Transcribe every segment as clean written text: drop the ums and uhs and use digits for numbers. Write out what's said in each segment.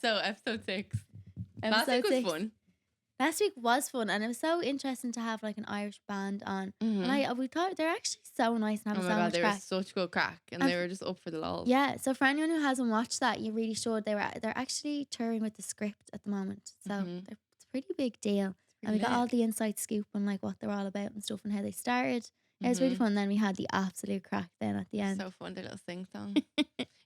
So episode 6. Last week was fun. Last week was fun, and it was so interesting to have like an Irish band on. And we thought they're actually so nice and having so much they crack. were such good crack, and they were just up for the lol. Yeah, so for anyone who hasn't watched that, you really should. They're actually touring with the Script at the moment, so it's a pretty big deal. And we got all the inside scoop on like what they're all about and stuff and how they started. It was really fun. Then we had the absolute crack then at the end. So fun, the little sing song.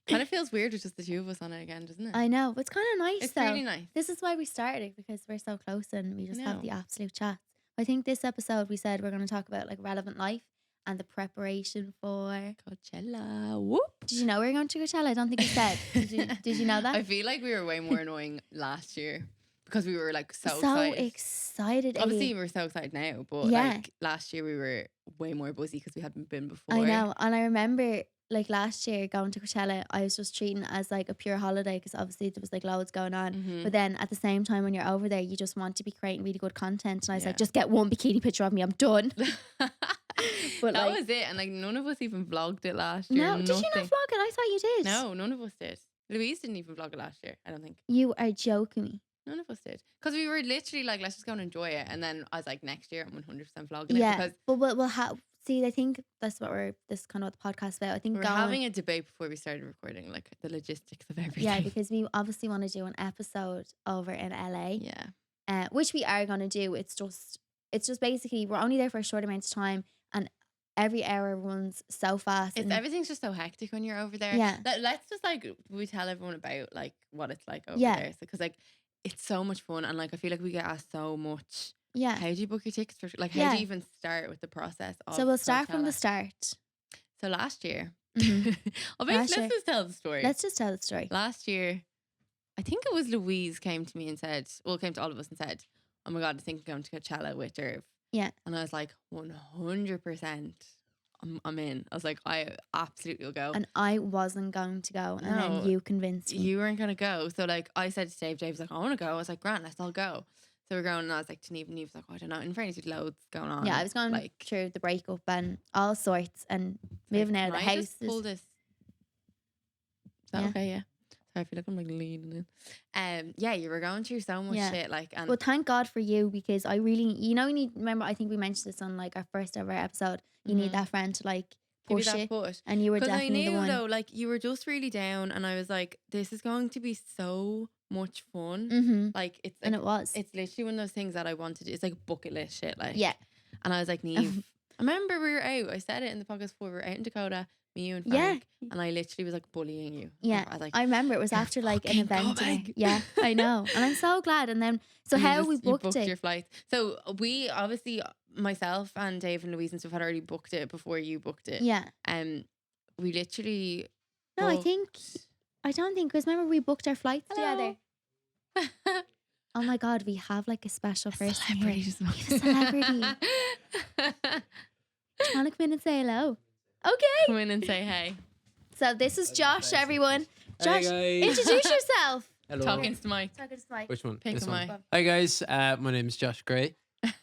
Kind of feels weird with just the two of us on it again, doesn't it? I know, but it's kind of nice. It's though. really nice. This is why we started, because we're so close and we just have the absolute chats. I think this episode we said we're going to talk about like relevant life and the preparation for Coachella. Whoop! Did you know we were going to Coachella? I don't think you said. Did you know that? I feel like we were way more annoying last year because we were like so excited. Obviously, we're so excited now, but like last year we were way more buzzy because we hadn't been before. I know, and I remember like last year going to Coachella, I was just treating it as like a pure holiday because obviously there was like loads going on. But then at the same time, when you're over there, you just want to be creating really good content. And I was like, just get one bikini picture of me, I'm done. But that was it, and like none of us even vlogged it last year. No, did you not vlog it? I thought you did. No, none of us did. Louise didn't even vlog it last year, I don't think. You are joking me. None of us did, because we were literally like, let's just go and enjoy it. And then I was like, next year I'm 100% vlogging it. Because but we'll have. See, I think that's what this is kind of what the podcast about. I think we're having a debate before we started recording, like the logistics of everything. Yeah, because we obviously want to do an episode over in LA. Yeah. Which we are gonna do. It's just basically we're only there for a short amount of time, and every hour runs so fast. Everything's just so hectic when you're over there. Yeah. Let's just like we tell everyone about like what it's like over there, because like it's so much fun, and like I feel like we get asked so much. Yeah. How do you book your tickets for? Like, how do you even start with the process of So we'll start Coachella? from the start. So last year, Let's just tell the story. Let's just tell the story. Last year, I think it was Louise came to me and said, came to all of us and said, "Oh my God, I think I'm going to Coachella with Derv." Yeah. And I was like, 100%. I'm in. I was like, I absolutely will go. And I wasn't going to go, and then you convinced me. You weren't going to go. So like I said to Dave, Dave's like, I want to go. I was like, Grant, let's all go. So we're going, and I was like to Neve, and Neve's like, oh, I don't know. In fairness, there's loads going on. Yeah, I was going like through the breakup and all sorts, and moving out of the house. Just pull this. Is that okay? Yeah. Sorry, I feel like I'm like leaning in. Yeah, you were going through so much shit, like. And well, thank God for you, because I really, you need. Remember, I think we mentioned this on like our first ever episode. You need that friend to like push it, and you were definitely the one. Though, like you were just really down, and I was like, this is going to be so much fun. Like it's like, and it was. It's literally one of those things that I wanted. It's like bucket list shit. Like and I was like, Neve. I remember we were out. I said it in the podcast before. We were out in Dakota, me, you, and Frank, and I literally was like bullying you. Yeah, I was like, I remember it was after like an event. Yeah, I know, and I'm so glad. And then we booked your flights. So we obviously, myself and Dave and Louise and stuff had already booked it before you booked it. Yeah. We literally. No, I don't think, because remember we booked our flights together. Oh my God, we have like a special person here. We have a celebrity. Do you want to come in and say hello? Okay. Come in and say hey. So this is Josh, everyone. Josh, hey introduce yourself. Hello. Talking to Mike. Which one? Pick this a one. mic. Hi guys, my name is Josh Gray.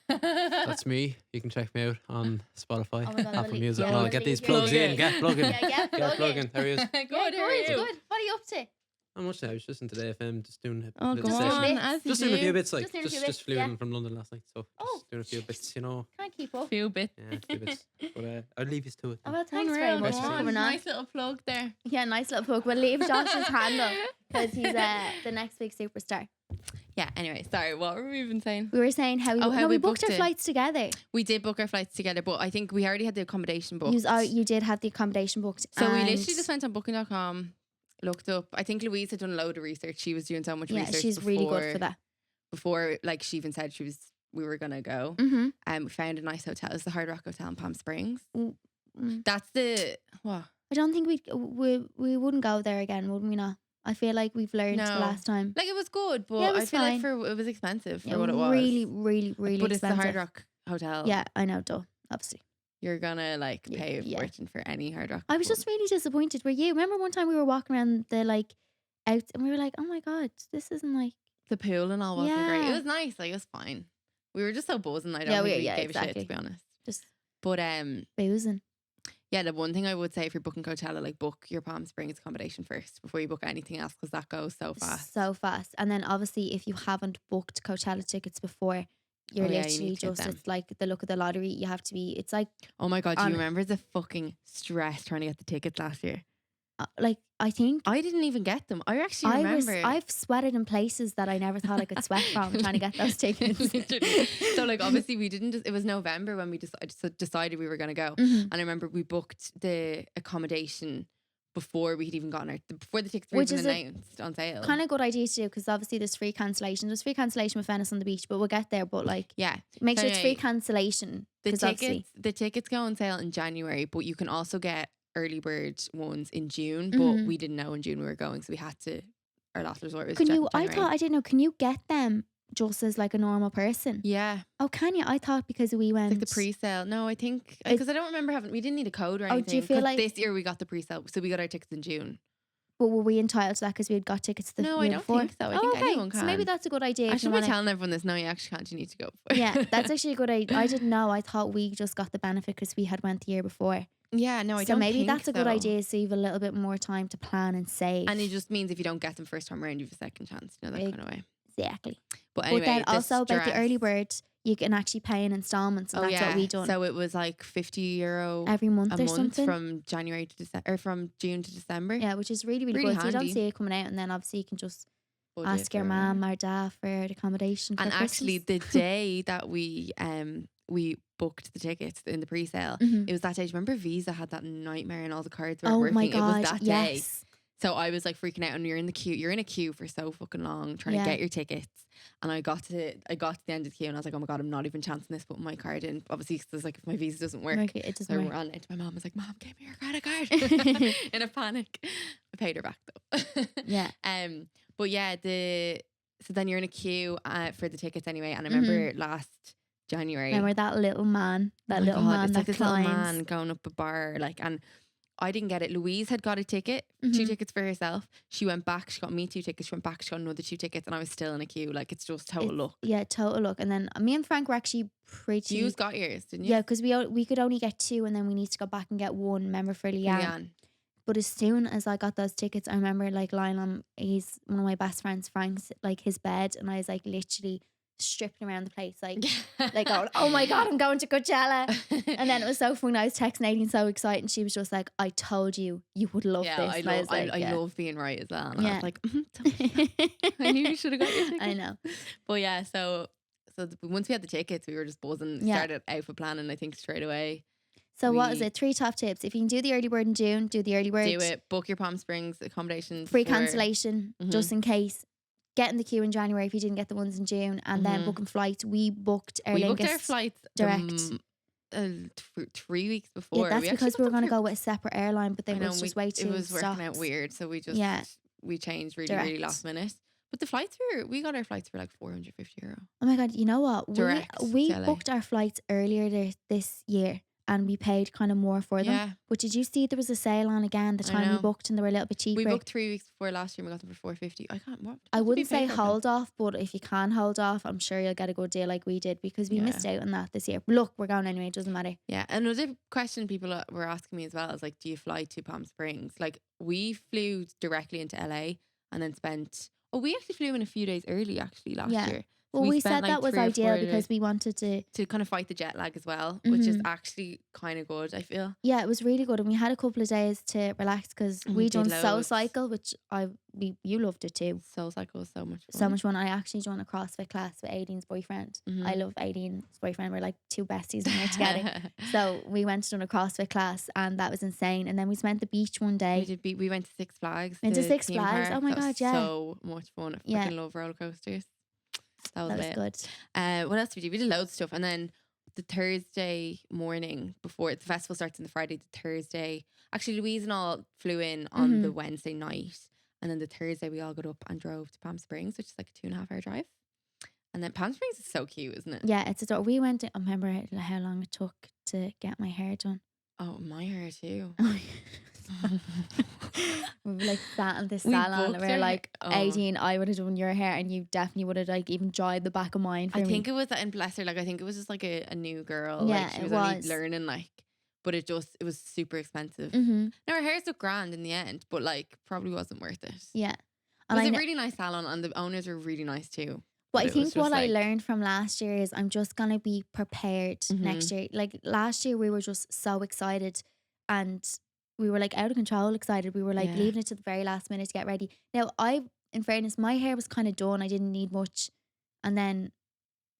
That's me. You can check me out on Spotify, Oh my God, Apple will Music. you- No, yeah, get will these you- plugs Yeah. in. Get plugging. Yeah, Get plugging. How are you? Good, Good. What are you up to? How much now? I was just into the FM, just doing a Oh, little go session. on, as you Just doing a few do. bits, like Just doing a few just bits, flew yeah. in from London last night, so just doing a few bits, you know. Can't keep up. Few bits. Yeah, a few bits. But I'll leave you to it. Oh, well, thanks Unreal, very much go for on. coming on. Nice little plug there. Yeah, nice little plug. We'll leave Josh's handle because he's the next big superstar. Yeah, anyway, sorry, what were we even saying? We were saying how we booked our it. flights together. We did book our flights together, but I think we already had the accommodation booked. You did have the accommodation booked. So we and literally just went on booking.com, looked up. I think Louise had done a load of research. She was doing so much research. She's really good for that. Before, like, she even said we were gonna go. Mm-hmm. We found a nice hotel. It's the Hard Rock Hotel in Palm Springs. Mm. That's the what? I don't think we wouldn't go there again, wouldn't we? Not. I feel like we've learned the No. last time. Like, it was good, but Yeah, it was I feel fine. like it was expensive for Yeah, what it was. really, really, really but expensive. it's the Hard Rock Hotel. Yeah, I know, duh, obviously. You're gonna like Yeah, pay a yeah. fortune for any Hard Rock. I was just really disappointed. Were you? Remember one time we were walking around the like out and we were like, oh my God, this isn't like. The pool and all wasn't great. It Yeah. was nice. Like, it was fine. We were just so buzzing. I don't Yeah, think we yeah, gave a shit, exactly. to be honest. Just But boozing. Yeah, the one thing I would say if you're booking Coachella, like book your Palm Springs accommodation first before you book anything else, because that goes so fast. So fast. And then obviously if you haven't booked Coachella tickets before, you're literally just, it's like the look of the lottery. You have to be, it's like, oh my God, do you remember the fucking stress trying to get the tickets last year? Like, I think I didn't even get them. I actually remember. I've sweated in places that I never thought I could sweat from trying to get those tickets. Literally. So like obviously we didn't it was November when we decided we were going to go. And I remember we booked the accommodation before we had even gotten before the tickets were even announced on sale. Kind of good idea to do, because obviously there's free cancellation. There's free cancellation with Venice on the beach, but we'll get there. But like, yeah, make sure it's free cancellation. The tickets go on sale in January, but you can also get early bird ones in June. But we didn't know in June we were going, so we had to. Our last resort was January. I thought, I didn't know. Can you get them just as like a normal person? Yeah. Oh, can you? I thought because we went like the pre-sale. No, I think because I don't remember we didn't need a code or anything. Oh, do you feel like this year we got the pre-sale, so we got our tickets in June. But were we entitled to that because we had got tickets the No, year I don't before? think so. I think anyone can. So maybe that's a good idea. I should be telling everyone this. No, you actually can't. You need to go before. Yeah, that's actually a good idea. I didn't know. I thought we just got the benefit because we had went the year before. Yeah, no, I don't. So maybe that's a good idea, so you have a little bit more time to plan and save. And it just means if you don't get them first time around, you have a second chance. You know, that kind of way. Exactly. But anyway, then also about the early bird, you can actually pay in installments, and that's what we done. So it was like €50 every month or something from January to December, or from June to December. Yeah, which is really good. Handy. So you don't see it coming out, and then obviously you can just ask your mum or dad for the accommodation. And actually, the day that we booked the tickets in the pre-sale, it was that day. Do you remember Visa had that nightmare and all the cards weren't working? My God, it was that day. So I was like freaking out, and you're in the queue. You're in a queue for so fucking long trying to get your tickets. And I got to the end of the queue, and I was like, oh my God, I'm not even chancing this, putting my card in. Obviously, because like if my Visa doesn't work, it doesn't work. I ran into my mom. I was like, Mom, give me your credit card. In a panic. I paid her back though. Yeah. But yeah, so then you're in a queue for the tickets anyway. And I remember last January. Remember that little man? That little man. It's like this little man going up a bar, like, and I didn't get it. Louise had got a ticket, 2 tickets for herself. She went back. She got me 2 tickets. She went back. She got another 2 tickets, and I was still in a queue. Like, it's just total luck. Yeah, total luck. And then me and Frank were actually pretty. You got yours, didn't you? Yeah, because we could only get 2, and then we need to go back and get 1. Remember for Leanne. But as soon as I got those tickets, I remember like lying on he's one of my best friends, Frank's like his bed, and I was like literally stripping around the place, like going, oh my God, I'm going to Coachella. And then it was so fun. I was texting Nadine so excited, and she was just like, I told you would love this. I love being right as well. And I was like, I knew you should have got your tickets. I know. But yeah, so once we had the tickets, we were just buzzing. Started out for planning, I think, straight away. So what is it? 3 top tips. If you can do the early bird in June, do the early bird. Do it. Book your Palm Springs accommodation. Free cancellation, just in case. Get in the queue in January if you didn't get the ones in June, and then booking flights. We booked our flights direct 3 weeks before. Yeah, that's because we were going to go with a separate airline, but then it was just way too. It was working out weird, so we just we changed really last minute. But the flights we got our flights for like €450. Oh my God! You know what? Direct we booked our flights earlier this year, and we paid kind of more for them. Yeah. But did you see there was a sale on again the time we booked, and they were a little bit cheaper? We booked 3 weeks before last year, and we got them for $450. I wouldn't say hold off, but if you can hold off, I'm sure you'll get a good deal like we did, because we missed out on that this year. But look, we're going anyway. It doesn't matter. Yeah. Another question people were asking me as well is like, do you fly to Palm Springs? Like, we flew directly into LA and then spent. Oh, we actually flew in a few days early actually last year. Well, we said that was ideal because we wanted to kind of fight the jet lag as well, which is actually kind of good, I feel. Yeah, it was really good, and we had a couple of days to relax because we done Soul Cycle, which you loved it too. Soul Cycle was so much fun. So much fun. I actually joined a CrossFit class with Aideen's boyfriend. I love Aideen's boyfriend. We're like 2 besties when we're together. So we went to a CrossFit class, and that was insane. And then we spent the beach one day. We went to Six Flags. Went to Six Flags. Oh my God, yeah. So much fun. I fucking love roller coasters. That was good. What else did we do? We did loads of stuff. And then the Thursday morning before the festival starts on the Friday, the Thursday, actually Louise and all flew in on the Wednesday night. And then the Thursday we all got up and drove to Palm Springs, which is like a 2.5 hour drive. And then Palm Springs is so cute, isn't it? Yeah, we went to, I remember how long it took to get my hair done. Oh, my hair too. We like sat in this salon and we were like, Aideen, I would have done your hair, and you definitely would have like even dyed the back of mine for me. I think it was, and bless her, like I think it was just like a new girl. Yeah, like she was only learning, like. but it was super expensive. Mm-hmm. Now her hair's look grand in the end, but like probably wasn't worth it. Yeah. It And was I a kn- really nice salon, and the owners were really nice too. But I it was think just what I like- learned from last year is I'm just gonna be prepared next year. Like last year, we were just so excited, and we were like out of control excited. We were like Yeah. leaving it to the very last minute to get ready. Now, in fairness, my hair was kind of done. I didn't need much, and then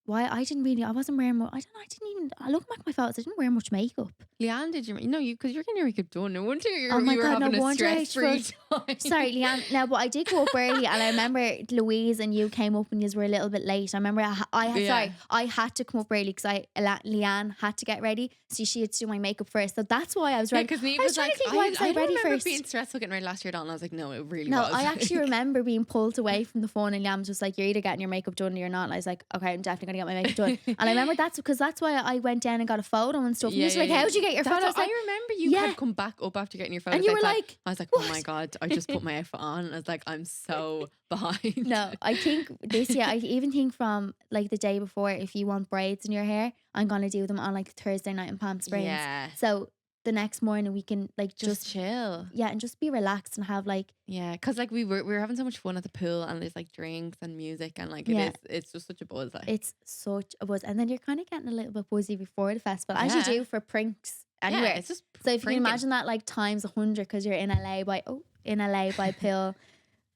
I wasn't wearing much. I don't know. I look back at my photos. I didn't wear much makeup. Leanne, did you? No, because you're getting your makeup done. No wonder Oh my you were God, no having a wonder I stress-free struggled. time. Sorry, Leanne. Now, but I did go up early, and I remember Louise and you came up and you were a little bit late. I remember I had to come up early because Leanne had to get ready, so she had to do my makeup first. So that's why I was ready. Because Neve I was was trying like, to think, why was I don't ready remember first? being stressful getting ready last year, and I was like, no, it really No, was. I actually remember being pulled away from the phone, and Leanne was just like, "You're either getting your makeup done or you're not." And I was like, "Okay, I'm definitely gonna get my makeup done." And I remember that's why I went down and got a photo and stuff. And you were like, "How'd you get your That's photo?" I what was like, I remember you yeah. had come back up after getting your photos. and you were outside. like, I was like, oh my "What?" God, I just put my outfit on. And I was like, I'm so behind. No, I think this year, I even think from like the day before, if you want braids in your hair, I'm gonna do them on like Thursday night in Palm Springs. Yeah. So the next morning we can like Just chill. yeah, and just be relaxed and have like Yeah, because like we were having so much fun at the pool, and there's like drinks and music, and like Yeah. it's just such a buzz. Like it's such a buzz, and then you're kind of getting a little bit buzzy before the festival, as you Yeah. do for prinks anywhere. yeah, it's just So if you can prinking. imagine that like times 100 because you're in LA by Pill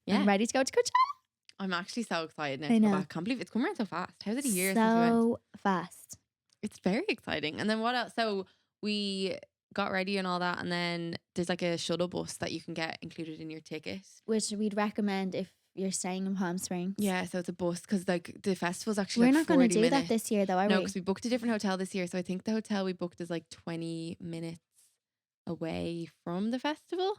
Yeah. and ready to go to Coachella. I'm actually so excited now I to go know. back. Can't believe it's come around so fast. How's it a year since we went? So fast. It's very exciting. And then what else? So we got ready and all that, and then there's like a shuttle bus that you can get included in your ticket. Which we'd recommend if you're staying in Palm Springs. Yeah, so it's a bus because like the festival's actually We're like not going 40 to do minutes. that this year though, are No, we? because we booked a different hotel this year. So I think the hotel we booked is like 20 minutes away from the festival.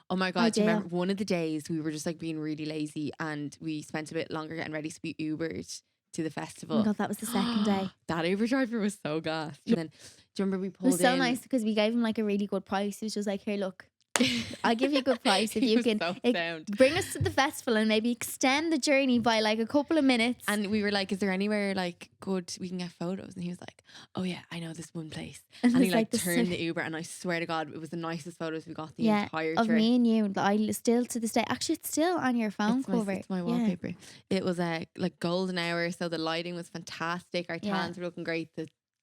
Oh my God, do you Ideal. remember one of the days we were just like being really lazy and we spent a bit longer getting ready, so we Ubered to the Oh festival. my God, that was the second day. That Uber driver was so gassed. Yeah. And then do you remember we It pulled was so in? nice because we gave him like a really good price. He was just like, "Here, look, I'll give you a good price if He you was can so ex- sound. bring us to the festival and maybe extend the journey by like a couple of minutes." And we were like, is there anywhere like good we can get photos? And he was like, oh yeah, I know this one place. And And he it's like the turned the Uber, and I swear to God, it was the nicest photos we got the entire of trip. me and you. I still to this day, actually, it's still on your phone cover. It's my Yeah. wallpaper. It was a like golden hour, so the lighting was fantastic. Our Yeah. tans were looking great.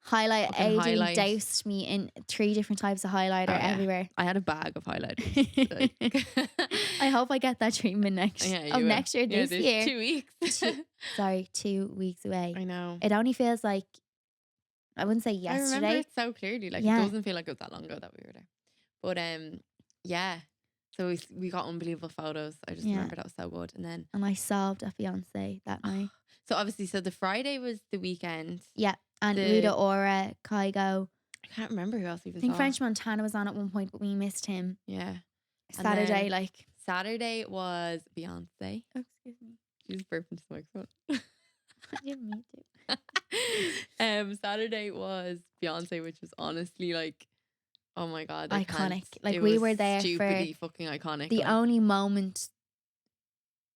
Highlight. Fucking Aideen highlight. doused me in 3 different types of highlighter Oh, yeah. everywhere. I had a bag of highlighters. Like- I hope I get that treatment next. Yeah, you oh, will. next year. Yeah, This there's year. 2 weeks. Sorry, 2 weeks away. I know. It only feels like I wouldn't say I remember yesterday. it so clearly. Like Yeah. it doesn't feel like it was that long ago that we were there. But yeah. So we got unbelievable photos. I just Yeah. remember that was so good. And then And I sobbed at Beyonce that night. so obviously the Friday was the weekend. Yeah. And The- Rita Ora, Kygo. I can't remember who else we even I think saw. French Montana was on at one point, but we missed him. Yeah. And Saturday, then- like. Saturday was Beyonce. Oh, excuse me. She's burping into the microphone. I didn't mean to. Saturday was Beyonce, which was honestly like, oh my God, I Iconic. can't- Like, it we was were there for stupidly fucking iconic. The like. only moment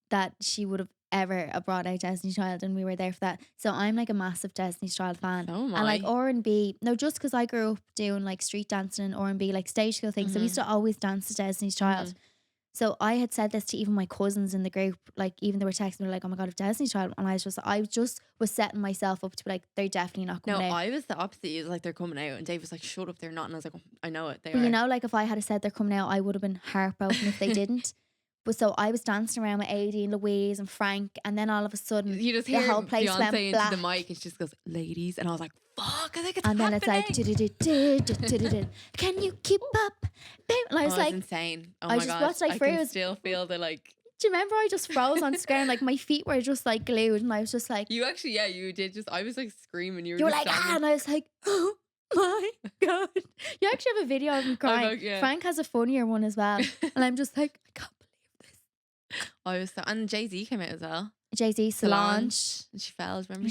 that she would have ever brought out Destiny's Child, and we were there for that. So I'm like a massive Destiny's Child fan. So am And like I. R&B, no, just because I grew up doing like street dancing and R&B, like stage school things. So we Mhm. used to always dance to Destiny's Child. So I had said this to even my cousins in the group, like even they were texting me like, "Oh my God, if Destiny's Child," and I just was setting myself up to be like, they're definitely not No, coming out. I was the opposite. It was like they're coming out, and Dave was like, "Shut up, they're not." And I was like, oh, "I know it. They But are." you know, like if I had said they're coming out, I would have been heartbroken if they didn't. But so I was dancing around with Adie and Louise and Frank, and then all of a sudden, You just the hear whole place Beyonce went into black. the mic, and she just goes, "Ladies," and I was like, "Fuck!" I think it's And then it's like, happening. "Du-du-du-du-du-du-du. Can you keep up, babe?" And I was Oh, like, it's insane. Oh I my just God, watched, like, I can Froze. still feel the like. do you remember I just froze on screen? Like my feet were just like glued, and I was just like, You actually, yeah, you did. Just I was like screaming. You were, you were just like, standing. and I was like, oh my God. You actually have a video of me crying. like, yeah. Frank has a funnier one as well. And I'm just like, I can't believe this. I was so, and Jay-Z came out as well. Jay-Z, Solange. And she fell. Remember?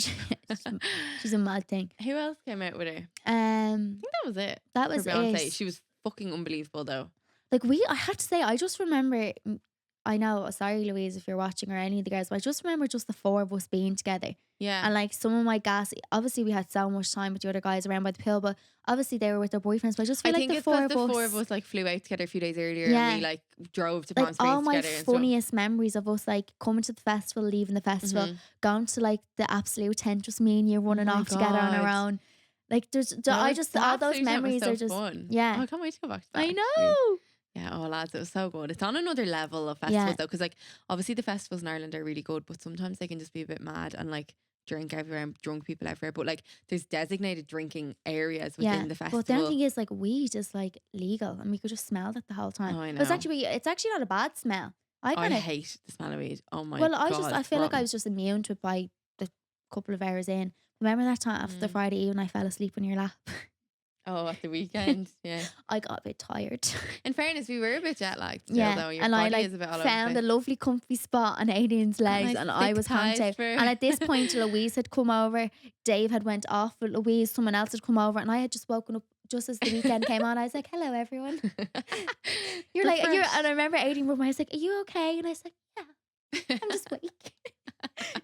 She's a mad thing. Who else came out with her? I think that was it. That For was Beyonce. it. She was fucking unbelievable though. Like I had to say, I just remember I know, sorry Louise if you're watching or any of the girls, but I just remember just the four of us being together. Yeah. And like some of my gas, obviously we had so much time with the other guys around by the pill, but obviously they were with their boyfriends. But I just feel I like think the it's four because of the us, four of us like flew out together a few days earlier Yeah. and we like drove to Palm like Springs all my together and stuff. funniest memories of us like coming to the festival, leaving the festival, going to like the absolute tent, just me and you running my off together on our God. own. Like there's, No, I it's just all those absolute tent was memories so are just fun. yeah. Oh, I can't wait to go back to that. I actually. know. Yeah, oh lads, it was so good. It's on another level of festivals Yeah. though, because like obviously the festivals in Ireland are really good, but sometimes they can just be a bit mad and like drink everywhere and drunk people everywhere. But like there's designated drinking areas within the festival. But the only thing is like weed is like legal and we could just smell it the whole time. Oh, I But it's know. actually not a bad smell. I I kind of hate the smell of weed. Oh my well, God. I it's feel like I rotten. was just immune to it by the couple of hours in. Remember that time after the Friday evening I fell asleep on your lap? Oh, at the weekend. Yeah. I got a bit tired. In fairness, we were a bit jet lagged still Yeah, though. Your and body I like is a bit all found over a the place. lovely comfy spot on Aiden's legs, nice and I thick was thighs content. for- And at this point, Louise had come over. Dave had went off with Louise. Someone else had come over, and I had just woken up just as the weekend came on. I was like, "Hello, everyone." You're like, Refreshed. and I remember Aiden I was like, "Are you okay?" And I was like, "Yeah, I'm just awake."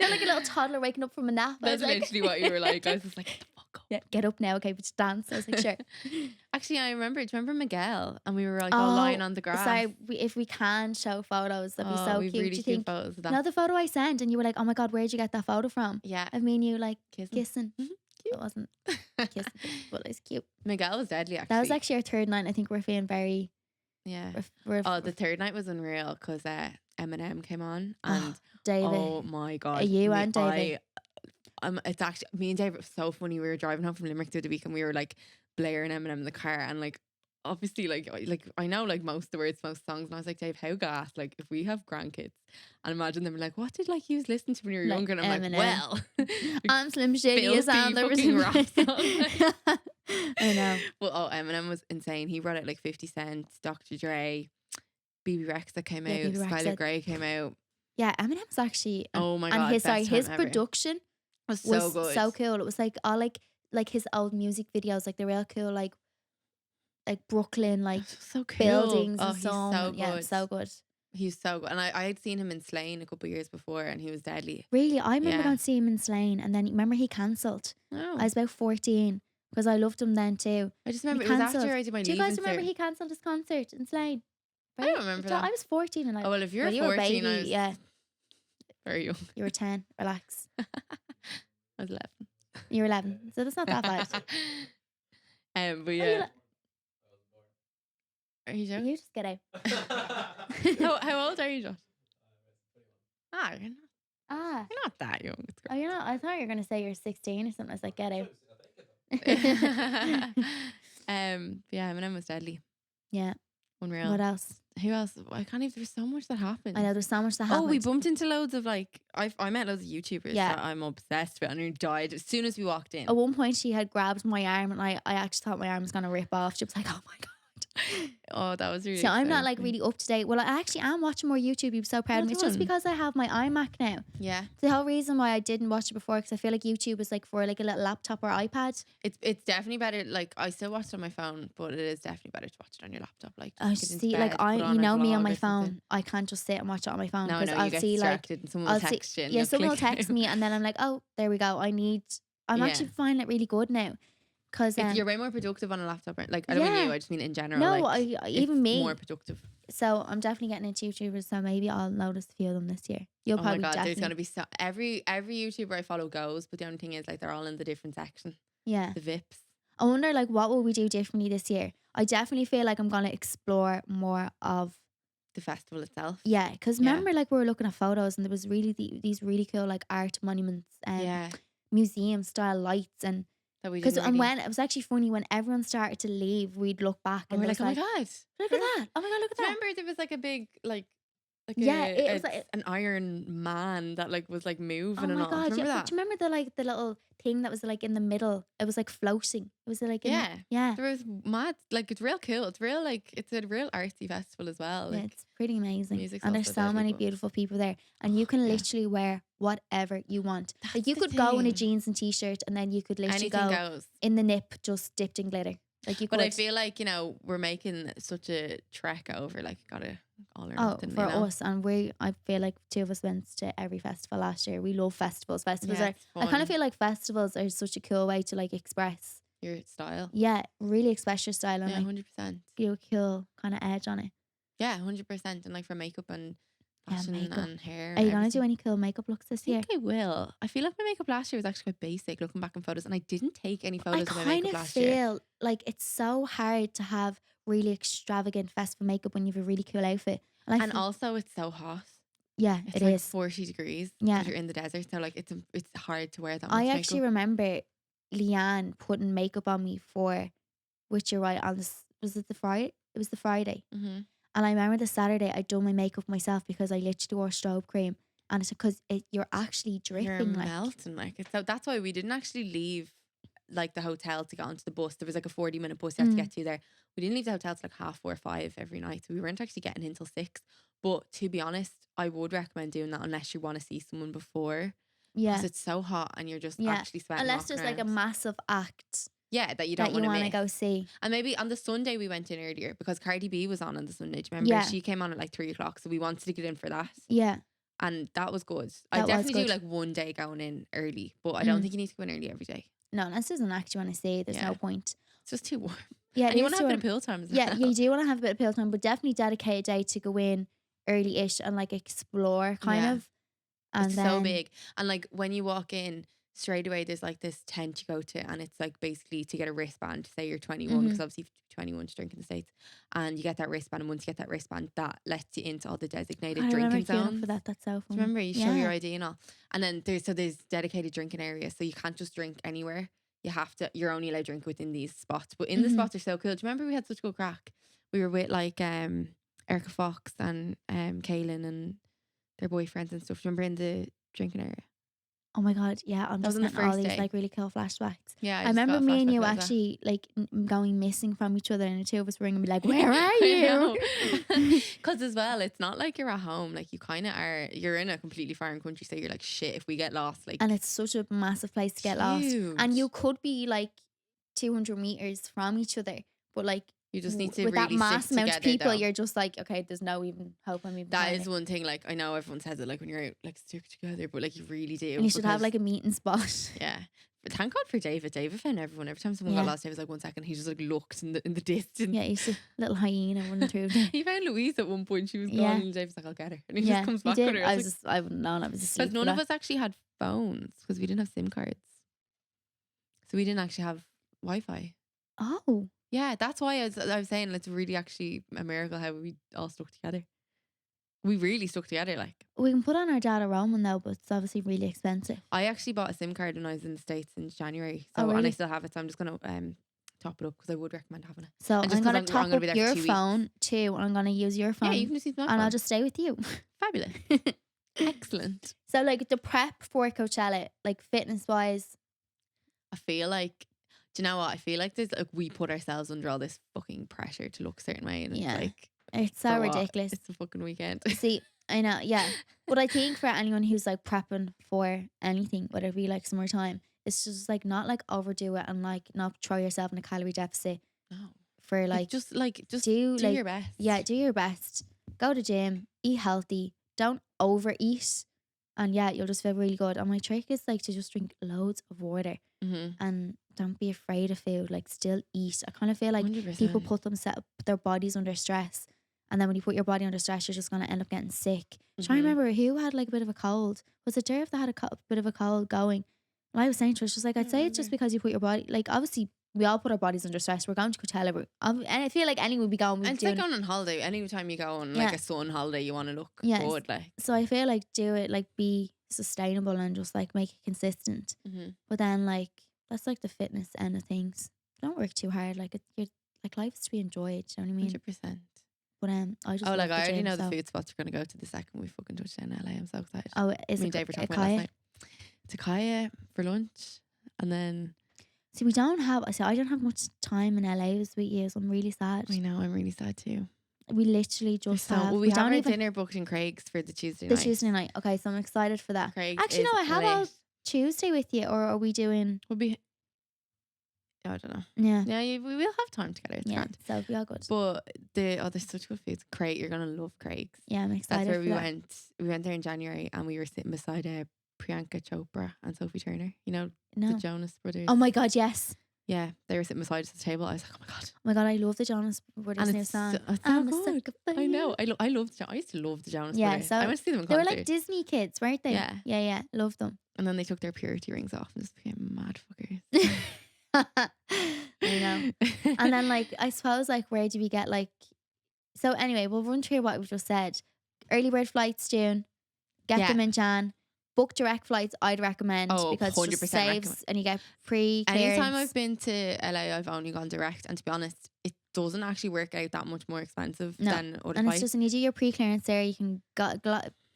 You're like a little toddler waking up from a nap. I was That's like, literally what you were like. I was just like, get the fuck up. "Yeah, get up now, okay, but just dance." I was like, "Sure." Actually, do you remember Miguel? And we were like all lying on the grass. Sorry, if we can show photos, that'd be so we've cute. really Do you cute think? photos of You that. know the photo I sent, and you were like, "Oh my god, where'd you get that photo from?" Yeah. Of me and you like Kissing. kissing. Cute. It wasn't kissing, but it's cute. Miguel was deadly actually. That was actually our third night. I think we're feeling very. Yeah. We're The third night was unreal because Eminem came on and David. oh my God. Are you and David? It's actually me and David. It was so funny. We were driving home from Limerick the other week and we were like blaring Eminem in the car and like obviously like I know like most of the words, most songs, and I was like, Dave, how gas? Like if we have grandkids and imagine them like, what did like you listen to when you were Like younger? And I'm Eminem. like, well, I'm Slim Shady is filthy on the fucking rap song. I know. Well, Eminem was insane. He brought out like 50 Cent, Dr. Dre, BB Rexa came Yeah, out, BB Rexa. Skylar Grey came out. Yeah, Eminem's actually. Oh my God. And his best his time ever. production was so was good. so cool. It was like all like his old music videos, like the real cool like Brooklyn like so cool. buildings Oh, and he's so so on. Yeah, good. so good. He's so good. And I had seen him in Slane a couple of years before and he was deadly. Really, I remember Yeah. going to see him in Slane, and then remember he cancelled. Oh. I was about 14 because I loved him then too. I just remember He it was cancelled. after I did my Do you guys leaving remember cert. he cancelled his concert in Slane? I don't remember that. I was 14 and Oh, well, if you're well, you were a 14, I baby, was yeah, very young. you were 10. Relax, I was 11. you were 11, so that's not that bad. But Are you yeah. like- Are you joking? You just get out. How old are you, Josh? You're not that young. It's Oh, you're not. I thought you were gonna say you're 16 or something. I was like, get out. great. Yeah, Eminem was deadly. Yeah. Unreal. What else? Who else? I can't even. There's so much that happened. I know there's so much that Oh, happened. we bumped into loads of like I met loads of YouTubers Yeah. that I'm obsessed with, and who died as soon as we walked in. At one point, she had grabbed my arm, and I actually thought my arm was gonna rip off. She was like, "Oh my god." Oh, that was really. So I'm not exciting like for me. really up to date. Well, I actually am watching more YouTube. You're so proud of Well me. It's just done. because I have my iMac now. Yeah, The whole reason why I didn't watch it before, because I feel like YouTube is like for like a little laptop or iPad. it's definitely better. Like I still watch it on my phone, but it is definitely better to watch it on your laptop. Like I just just get into see like bed, put you on a know me on vlog my or something. phone. I can't just sit and watch it on my phone No, because no, I'll you get see like distracted and someone will text you. And yeah, you'll someone will click text out. me, and then I'm like, oh, there we go. I'm Yeah. actually finding it really good now. Because You're way more productive on a laptop. Right? Like I don't mean Yeah. you. I just mean in general. no, like, even it's me. more productive. So I'm definitely getting into YouTubers. So maybe I'll notice a few of them this year. You'll Oh my probably god, definitely. there's gonna be so every YouTuber I follow goes, but the only thing is like they're all in the different section, Yeah. the VIPs. I wonder like what will we do differently this year? I definitely feel like I'm gonna explore more of The festival itself. yeah. Because Yeah. remember like we were looking at photos and there was really these really cool like art monuments and Yeah. museum style lights and That we because didn't and really. when it was actually funny when everyone started to leave, we'd look back And and we're there like, was oh my god. look at that! Oh my god, look at Do you that! remember there was like a big like Yeah, it was like- an Iron Man that like was like moving Oh and my all. god! Do you Yeah, remember but that? do you remember the like the little thing that was like in the middle? It was like floating. It was like in, Yeah. yeah. There was mad like it's real cool. It's real like it's a real artsy festival as well. Yeah, Like it's pretty amazing. music's And there's also so deadly, many but- beautiful people there. And you can yeah. literally wear whatever you want. Like That's you the could go in a thing. jeans and t-shirt and then you could literally anything go goes. in the nip just dipped in glitter. Like you But could. I feel like, you know, we're making such a trek over, like, gotta all or Oh, nothing, for you know? us, and I feel like two of us went to every festival last year. We love festivals. Festivals Yeah, are, it's I kind fun. of feel like festivals are such a cool way to like express, Your style. yeah, really express your style and Yeah, like 100%. feel a cool kind of edge on it. Yeah, 100%. And like for makeup and Yeah, fashion makeup. and hair. Are And you gonna do everything. any cool makeup looks I this year? think I will. I feel like my makeup last year was actually quite basic looking back in photos, and I didn't take any I photos of my kind makeup of last year. feel like it's so hard to have really extravagant festival makeup when you have a really cool outfit. And I And feel, also, it's so hot. yeah, It's it like is. 40 degrees Yeah. because you're in the desert. So like it's hard to wear that I much actually makeup. remember Leanne putting makeup on me for, which you're right, on this, was it the Friday? It was the Friday. Mm-hmm. And I remember the Saturday I'd done my makeup myself because I literally wore strobe cream. And it's because you're actually dripping. You're like melting like it's so that's why we didn't actually leave like the hotel to get onto the bus. There was like a 40-minute bus you had to get to there. We didn't leave the hotel till like 4:30 every night. So we weren't actually getting in till 6. But to be honest, I would recommend doing that unless you want to see someone before. Yeah. Because it's so hot and you're just Yeah. actually sweating. Unless there's walking like a around. massive act Yeah, that you that don't you want want to to miss. go see. And maybe on the Sunday we went in earlier because Cardi B was on the Sunday. Do you remember? Yeah. She came on at like 3 o'clock. So we wanted to get in for that. Yeah. And that was good. I That was definitely do good. like one day going in early, but I don't think you need to go in early every day. No, unless there's an act you want to see, there's Yeah. no point. It's just too warm. Yeah, And it you is want to have a too bit of pool time as Yeah, well. you do want to have a bit of pill time, but definitely dedicate a day to go in early-ish and like explore kind Yeah. of. And It's then, so big. And like when you walk in, straight away there's like this tent you go to, and it's like basically to get a wristband to say you're 21, because obviously 21 to drink in the States. And you get that wristband, and once you get that wristband, that lets you into all the designated I remember drinking queuing up zones. for that. That's so fun. Do you remember? You show your Yeah. ID and all. And then there's dedicated drinking areas, so you can't just drink anywhere. You're only allowed to drink within these spots. But in the spots are so cool. Do you remember we had such good crack? We were with like Erica Fox and Kaylin and their boyfriends and stuff. Do you remember in the drinking area? Oh my god, yeah, I'm That was just on the getting all first these day. like really cool flashbacks. Yeah, I remember me and you flashbacks actually like going missing from each other, and the two of us were ringing me like, "Where are you?" Because as well, it's not like you're at home. Like you kind of are. You're in a completely foreign country, so you're like, shit. If we get lost, like, And it's such a massive place to get lost. And huge. you could be like 200 meters from each other, but like you just need to with really that mass stick amount together. of people, though. you're just like, okay, there's no even hope I'm even That trying is it. one thing. Like I know everyone says it, like when you're out, like stick together, but like you really do. And you should have because- like a meeting spot. Yeah. But thank God for David. David found everyone. Every time someone Yeah. got lost, David was like 1 second. He just like looked in the distance. Yeah, he's a little hyena running through there. He found Louise at one point. She was Yeah. gone, and David's like, "I'll get her," and he Yeah, just comes he back did. with her. I was just, I wouldn't know. I was asleep. because none of us actually had phones because we didn't have SIM cards, so we didn't actually have Wi-Fi. Oh, Yeah, that's why I was saying it's really actually a miracle how we all stuck together. We really stuck together. Like we can put on our data roaming though, but it's obviously really expensive. I actually bought a SIM card when I was in the States in January, Oh, so and I really? still have it. So I'm just gonna top it up because I would recommend having it. So And I'm just 'cause gonna I'm top gonna up be there for your 2 weeks. phone too, and I'm gonna use your phone, Yeah, you can just use my and phone. I'll just stay with you. Fabulous. Excellent. So like the prep for Coachella, like fitness wise, I feel like, do you know what? I feel like there's like we put ourselves under all this fucking pressure to look a certain way, and Yeah. it's like it's so for what? ridiculous. It's a fucking weekend. See, I know, yeah. But I think for anyone who's like prepping for anything, whether it be like summertime, it's just like not like overdo it and like not throw yourself in a calorie deficit No, for like just do do like your best. yeah, do your best. Go to gym, eat healthy, don't overeat, and yeah, you'll just feel really good. And my trick is like to just drink loads of water Mm-hmm. and don't be afraid of food. Like still eat. I kind of feel like 100%. people put their bodies under stress, and then when you put your body under stress, you're just gonna end up getting sick. Trying to Mhm. remember who had like a bit of a cold. Was it Derv that had a bit of a cold going? And I was saying to her, she's like, I'd say it's just because you put your body, like obviously we all put our bodies under stress. We're going to Coachella, and I feel like anyone would be going. And it's like going on holiday. Anytime you go on like Yeah. a sun holiday, you want to look Yes. good. Like, So I feel like do it, like be sustainable and just like make it consistent. But then like that's like the fitness end of things. Don't work too hard. Like you're like life is to be enjoyed. Do you know what I mean? 100%. But I just Oh, love like the I already gym, know so. the food spots we're gonna go to the second we fucking touch down LA. I'm so excited. Oh, is Me it and Dave were talking about Kaya? last night. To Kaya for lunch, and then See, we don't have. See, I don't have much time in LA this week. Years, I'm really sad. I know I'm really sad too. We literally just So have. well, we have don't our even dinner booked in Craig's for the Tuesday the night. Tuesday night. Okay, so I'm excited for that. Craig's Actually, is no, I have all lit. Tuesday with you, or are we doing? We'll be I don't know. Yeah. Yeah, we will have time together. It's Yeah. grand. So it'll be all good. But there's such good food. Craig, you're gonna love Craig's. Yeah, I'm That's excited where for we that. went. We went there in January, and we were sitting beside Priyanka Chopra and Sophie Turner. You know, the No. Jonas Brothers. Oh my God, yes. Yeah, they were sitting beside us at the table. I was like, oh my God. Oh my God, I love the Jonas Brothers And new it's song. so I'm a good. sucker for I know. you. I loved. I used to love the Jonas Yeah, Brothers. so I went to see them in They were concert. like Disney kids, weren't they? Yeah. Yeah. Love them. And then they took their purity rings off and just became mad fuckers. I know. And then like, I suppose like, where do we get like, so anyway, we'll run through what we've just said. Early bird flights, June. Get Yeah. them in Jan. Book direct flights, I'd recommend Oh, because it just 100% saves recommend. and you get pre Anytime I've been to LA, I've only gone direct. And to be honest, it doesn't actually work out that much more expensive No. than other and flights. it's just when you do your pre-clearance there, you can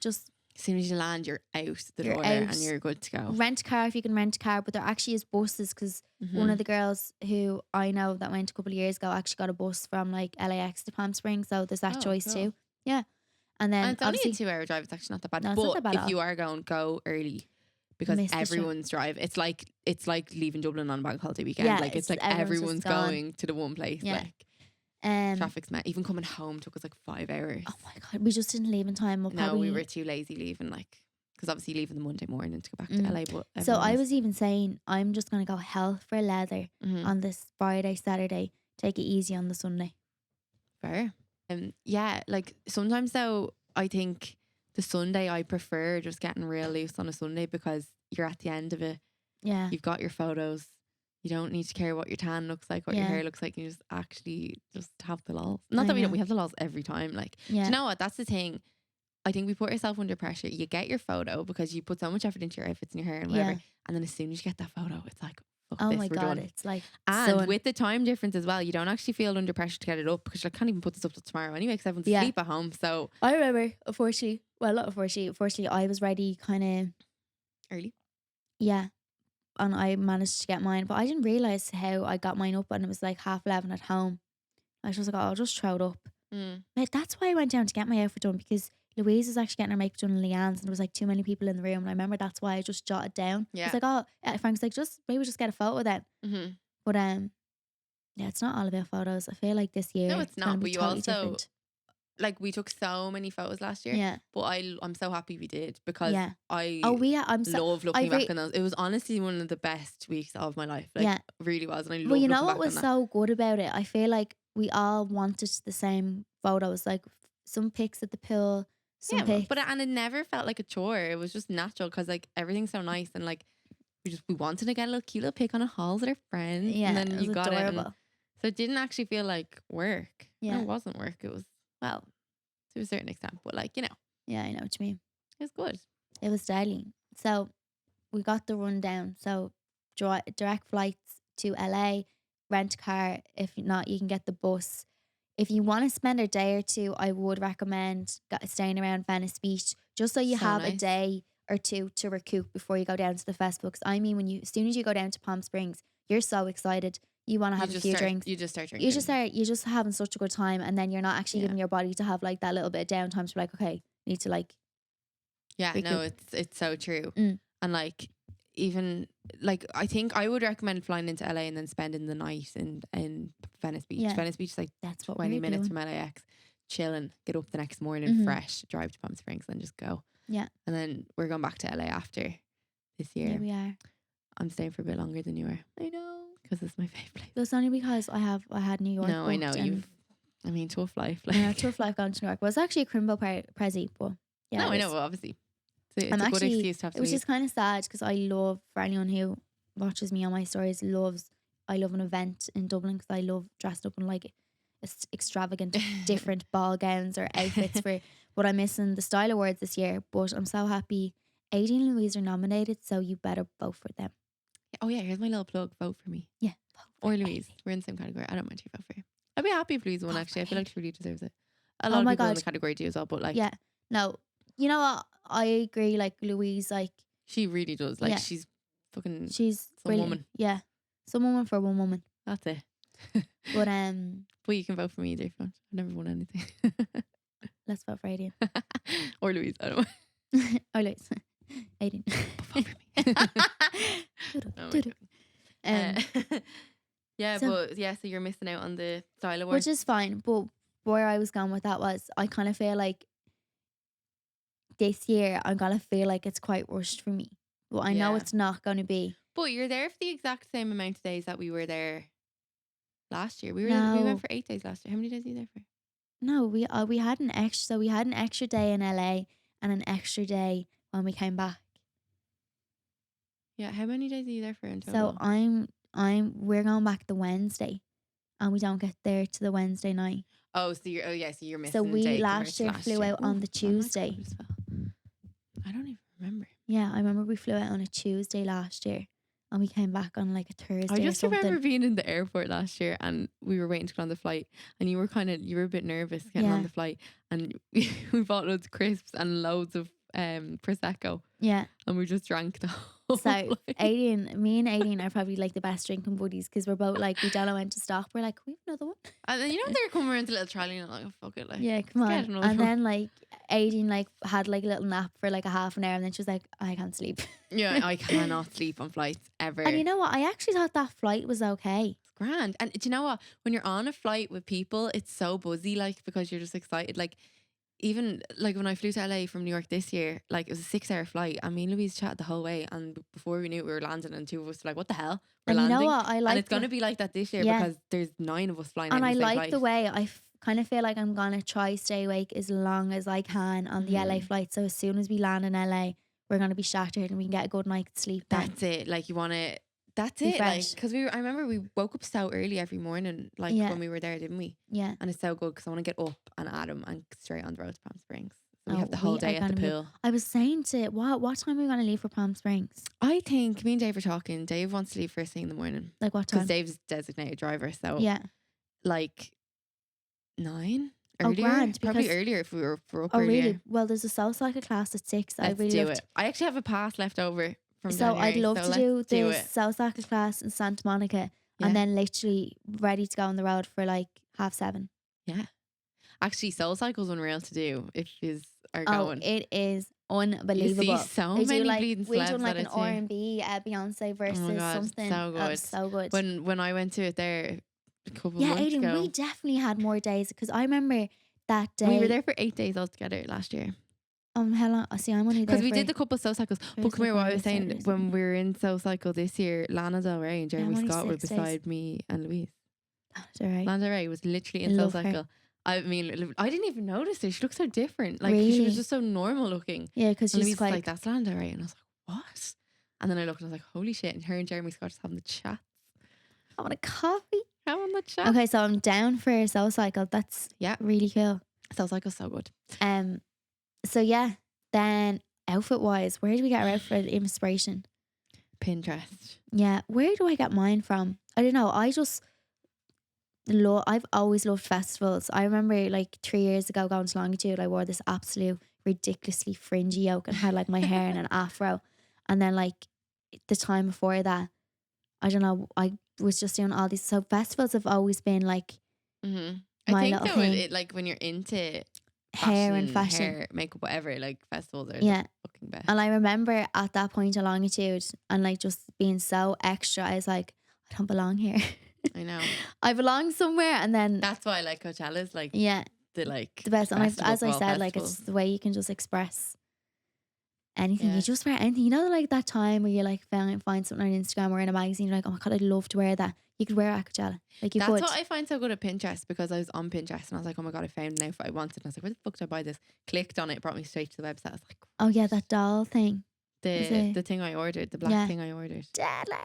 just As soon as you land, you're out the You're door out. and you're good to go. rent a car if you can rent a car. But there actually is buses because one of the girls who I know that went a couple of years ago actually got a bus from like LAX to Palm Springs. So there's that Oh, choice cool. too. Yeah. And then And it's only a obviously 2-hour drive. It's actually not that bad. No, it's not but that bad at if all. you are going, go early because Miss the show. everyone's drive. It's like leaving Dublin on bank holiday weekend. Yeah, like it's like everyone's everyone's just gone. going to the one place. Yeah. Like traffic's met. Even coming home took us like 5 hours. oh my God, we just didn't leave in time. We'll No, probably, we were too lazy leaving. Like because obviously leaving the Monday morning to go back to Mm. LA. But So I everyone was even saying I'm just gonna go hell for leather Mhm. on this Friday, Saturday. Take it easy on the Sunday. fair. Yeah, like sometimes though, I think the Sunday I prefer just getting real loose on a Sunday because you're at the end of it. Yeah. You've got your photos. You don't need to care what your tan looks like, what your Yeah. hair looks like. You just actually just have the laws. Not I that we don't. know. We have the laws every time. Like, do Yeah. you know what? That's the thing. I think we put ourselves under pressure. You get your photo because you put so much effort into your outfits and your hair and whatever. Yeah. And then as soon as you get that photo, it's like, fuck Oh this, my we're God, done. it's like And sun. with the time difference as well, you don't actually feel under pressure to get it up because you can't even put this up till tomorrow anyway because everyone's Yeah. asleep at home. So I remember, unfortunately, I was ready kind of, early. yeah, and I managed to get mine, but I didn't realize how I got mine up, and it was like 11:30 at home. I was just like, oh, I'll just throw it up. Like, that's why I went down to get my outfit done because Louise was actually getting her makeup done in Leanne's, and there was like too many people in the room. And I remember that's why I just jotted down. Yeah. It's like, oh, Frank's like, maybe just get a photo then. Mm-hmm. But yeah, it's not all about photos. I feel like this year No, it's gonna not. be But you totally also different. like we took so many photos last year. Yeah. But I'm so happy we did because Yeah. I Oh, I'm so. love looking I back on those. It was honestly one of the best weeks of my life. Like, Yeah. really was. And I love Well, you know looking what back was on that. so good about it? I feel like we all wanted the same photos. Like some pics at the pool, some Yeah, pics. but and it never felt like a chore. It was just natural because like everything's so nice and like we wanted to get a little cute little pic on a haul with our friends. Yeah, and then it was you got adorable. it. And so it didn't actually feel like work. Yeah. No, it wasn't work. It was, well, to a certain extent, but like, Yeah, I know what you mean. it was good. It was deadly. So we got the rundown. So direct flights to LA, rent a car. If not, you can get the bus. If you want to spend a day or two, I would recommend staying around Venice Beach just so you So have a nice. day or two to recoup before you go down to the festival. Because I mean, as soon as you go down to Palm Springs, you're so excited. You want to have a few drinks. You just start drinking. You're just having such a good time, and then you're not actually Yeah. giving your body to have like that little bit of downtime to be like, okay, need to like. Yeah, recoup. no, it's so true. Mm. And like even like I think I would recommend flying into LA and then spending the night in Venice Beach. Yeah. Venice Beach is like That's what 20 we're minutes doing. from LAX. Chilling, get up the next morning Mhm. fresh, drive to Palm Springs, and just go. Yeah. And then we're going back to LA after this year. Yeah, we are. I'm staying for a bit longer than you are. I know, because it's my favorite place. But it's only because I had New York. No, I know booked and, tough life. you know, Like, tough life going to New York. Well, it's actually a Crimbo Prezi, but yeah. no, it I know. is. Well, obviously, it's I'm a good actually, excuse to have to which leave. is kind of sad because I love, for anyone who watches me on my stories, I love an event in Dublin because I love dressed up in like extravagant, different ball gowns or outfits for what I'm missing the Style Awards this year. But I'm so happy. Aideen and Louise are nominated, so you better vote for them. Oh yeah, here's my little plug. Vote for me. Yeah. Vote for Or Louise. Aideen. We're in the same category. I don't mind if you vote for her. I'd be happy if Louise won, Vote actually. I for feel like she really deserves it. A Oh lot of my people in God. the category do as well, but like, Yeah. No, you know what? I agree. Like Louise, like she really does. Like, Yeah. she's fucking she's some brilliant. woman. Yeah, some woman for one woman. That's it. But But you can vote for me either if you want. I've never won anything. let's vote for Aideen. Or Louise. I don't know. Oh, Louise. Aideen. Vote for me. Doodle, Oh my doodle. God. Yeah, So- but yeah, so you're missing out on the style award. which is fine. But where I was going with that was I kind of feel like this year I'm gonna feel like it's quite rushed for me. But I know Yeah. it's not gonna be. But you're there for the exact same amount of days that we were there last year. We No. went for 8 days last year. How many days were you there for? No, we had an extra. So we had an extra day in LA and an extra day when we came back. Yeah, how many days are you there for in So total? we're going back the Wednesday, and we don't get there to the Wednesday night. Oh, so you're missing So a we day compared last to year last flew year. out on Ooh, the well, I might go Tuesday. as well. I don't even remember. Yeah, I remember we flew out on a Tuesday last year, and we came back on like a Thursday. I just or something. remember being in the airport last year and we were waiting to get on the flight and you were a bit nervous getting on Yeah. the flight and we bought loads of crisps and loads of Prosecco Yeah. and we just drank the whole So flight. me and Aideen are probably like the best drinking buddies because we're both like we don't know when to stop. We're like, we have another one. And then they're coming around the little trolley and I'm like, oh, fuck it, like Yeah, come let's on. get another And one. then like Aideen like had like a little nap for like a half an hour, and then she was like, I can't sleep. Yeah, I cannot sleep on flights ever. And you know what? I actually thought that flight was okay. It's grand. And do you know what? When you're on a flight with people, it's so buzzy, like because you're just excited. Like even like when I flew to LA from New York this year, like it was a 6-hour flight. And me and Louise chatted the whole way, and before we knew it, we were landing, and two of us were like, "What the hell? We're And you landing!" know what? I like and it's gonna be like that this year Yeah. because there's 9 of us flying. and out I in the same like the flight. way kind of feel like I'm gonna try stay awake as long as I can on the LA flight. So as soon as we land in LA, we're gonna be shattered and we can get a good night's sleep. Then. That's it. Like you want to. That's Be it. Like fresh. because I remember we woke up so early every morning, like Yeah. when we were there, didn't we? Yeah. And it's so good because I want to get up and at 'em and straight on the road to Palm Springs. So we Oh, have the whole we are day at the gonna be- pool. I was saying to what time are we gonna leave for Palm Springs? I think me and Dave are talking. Dave wants to leave first thing in the morning Like what because time? Dave's designated driver. So Yeah. like 9 Oh, earlier, grand, probably because- earlier if we were up Oh earlier. really? Well, there's a soul cycle class at 6. I Let's really do love it. I actually have a pass left over from So January, I'd love so to let's do do the it. soul cycle class in Santa Monica, Yeah. and then literally ready to go on the road for like 7:30. Yeah, actually, Soul Cycle's unreal to do if you are Oh, going. it is You unbelievable. see so They do many like bleeding we celebs done like at an it too. R&B Beyonce versus God, something. so That was good. so good. When I went to it there a couple Yeah, of months Aiden, ago, we definitely had more days because I remember that day. we were there for 8 days altogether last year. How long? See, I'm only there Because we for- did the couple of Soul Cycles. But Thursday, come here, what I Friday, was saying, Saturday, when we were in Soul Cycle this year, Lana Del Rey and Jeremy only Scott were 6 days. beside me and Louise. That's all right. Lana Del Rey was literally I in Soul love her. Cycle. I mean, I didn't even notice her. She looked so different. Like she Really? was just so normal looking. Yeah, because And she's Louise was quite. like, "That's Lana Del Rey," and I was like, "What?" And then I looked and I was like, "Holy shit!" And her and Jeremy Scott just having the chat, I want a coffee. having the chat. Okay, so I'm down for a soul cycle. That's Yeah. really cool. Soul Cycle's so good. So yeah, then outfit wise, where do we get our outfit inspiration? Pinterest. Yeah, where do I get mine from? I don't know. I just I've always loved festivals. I remember like 3 years ago going to Longitude, I wore this absolute ridiculously fringy yoke and had like my hair in an afro. And then like the time before that, I don't know, I was just doing all these. So festivals have always been like Mm-hmm. My I think little though, thing. like when you're into hair and fashion. hair, makeup, whatever, like festivals are Yeah. the fucking best. And I remember at that point at Longitude and like just being so extra, I was like, I don't belong here. I know. I belong somewhere. And then, That's why like Coachella's like yeah, the best. And festival as of I all said, like festivals. it's the way you can just express anything. Yeah. You just wear anything. You know, like that time where you like find something on Instagram or in a magazine, you're like, oh my God, I'd love to wear that. You could wear it at Coachella. Like you That's could. what I find so good at Pinterest because I was on Pinterest and I was like, oh my God, I found an outfit I wanted. And I was like, where the fuck did I buy this? Clicked on it, brought me straight to the website. I was like, Oh yeah, that doll thing. Is it- the thing I ordered, the black Yeah. thing I ordered. Deadly.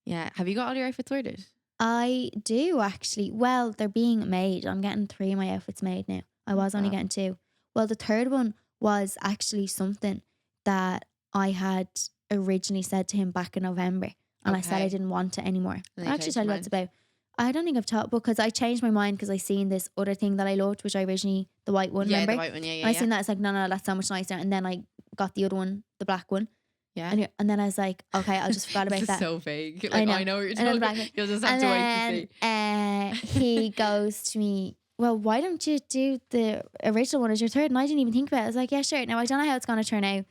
Yeah. Have you got all your outfits ordered? I do actually. Well, they're being made. I'm getting 3 of my outfits made now. I was only Fab. getting 2. Well, the third one was actually something that I had originally said to him back in November. And I said I Okay. didn't want it anymore. And then I'll you actually changed tell you your what it's about. I don't think I've taught because I changed my mind because I seen this other thing that I loved, which I originally, the white one, yeah, remember? the white one. Yeah, And yeah, I yeah. seen that, it's like, no, that's so much nicer. And then I got the other one, the black one. Yeah. And then I was like, okay, I just forgot about This that. is so vague. Like, I I know. know what you're I know the talking black about. one. You'll just have And to wait to then see. he goes to me, well, why don't you do the original one as your third? And I didn't even think about it. I was like, yeah, sure. Now, I don't know how it's going to turn out.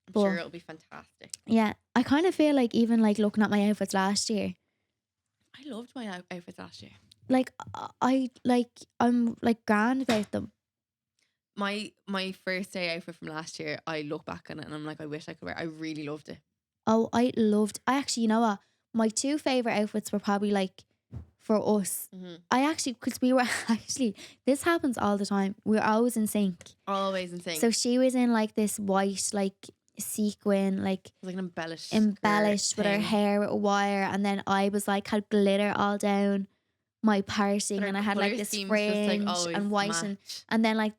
I'm But sure it'll be fantastic. yeah, I kind of feel like even like looking at my outfits last year, I loved my outfits last year. Like I'm like grand about them. My first day outfit from last year, I look back on it and I'm like, I wish I could wear. I really loved it. Oh, I actually, you know what? My two favorite outfits were probably like for us. I actually, because we were actually, this happens all the time. We're always in sync. Always in sync. So she was in like this white, like sequin, like an embellished with her hair with a wire. And then I was like, had glitter all down my parting, and I had like this fringe and white. And then like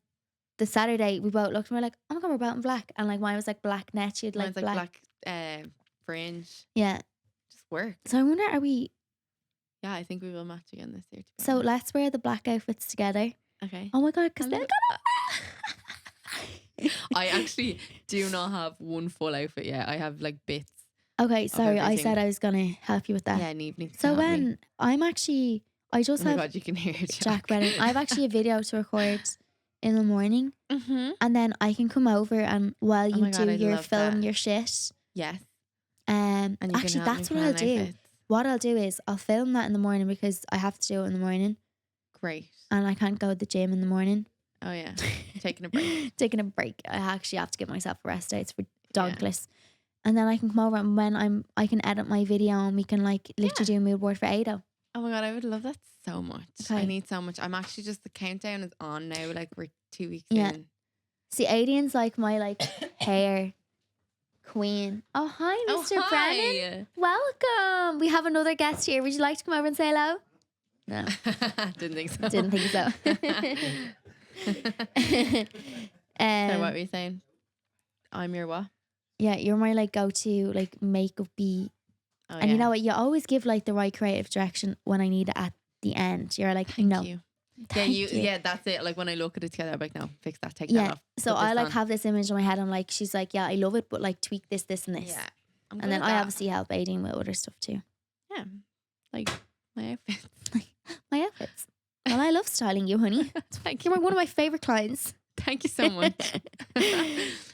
the Saturday, we both looked and we were like, oh my God, we're both in black. And like mine was like black net. She had like black fringe. Yeah. Just work. So I wonder, are we... Yeah, I think we will match again this year. So let's wear the black outfits together. Okay. Oh my God, because then I actually do not have one full outfit yet. I have like bits. Okay, sorry, I said I was going to help you with that. Yeah, Neve. So when I'm actually... I just have... Oh my God, you can hear Jack Brennan. I have actually a video to record in the morning. And then I can come over and while you do your film, your shit. Yes. And actually, that's what I'll do. What I'll do is I'll film that in the morning because I have to do it in the morning. Great. And I can't go to the gym in the morning. Oh yeah, taking a break. Taking a break. I actually have to give myself a rest day. It's ridiculous. Yeah. And then I can come over and when I can edit my video and we can like literally do a mood board for Ado. Oh my God, I would love that so much. Okay. I need so much. I'm actually just, the countdown is on now. Like we're 2 weeks in. See, Aiden's like my like hair queen. Oh hi, Mr. Brennan. Welcome. We have another guest here. Would you like to come over and say hello? No. Didn't think so. Didn't think so. So what were you saying? I'm your what? Yeah, you're my like go-to like makeup bee. Oh, and you know what? You always give like the right creative direction when I need it at the end. You're like, Thank you. Yeah, that's it. Like when I look at it together, I'm like, no, fix that, take that off. So I like have this image in my head. I'm like, she's like, yeah, I love it, but like tweak this, this, and this. Yeah. And then I obviously help Aideen with other stuff too. Yeah. Like my outfits. My outfits. Well, I love styling you, honey. Thank you. You're one of my favorite clients. Thank you so much.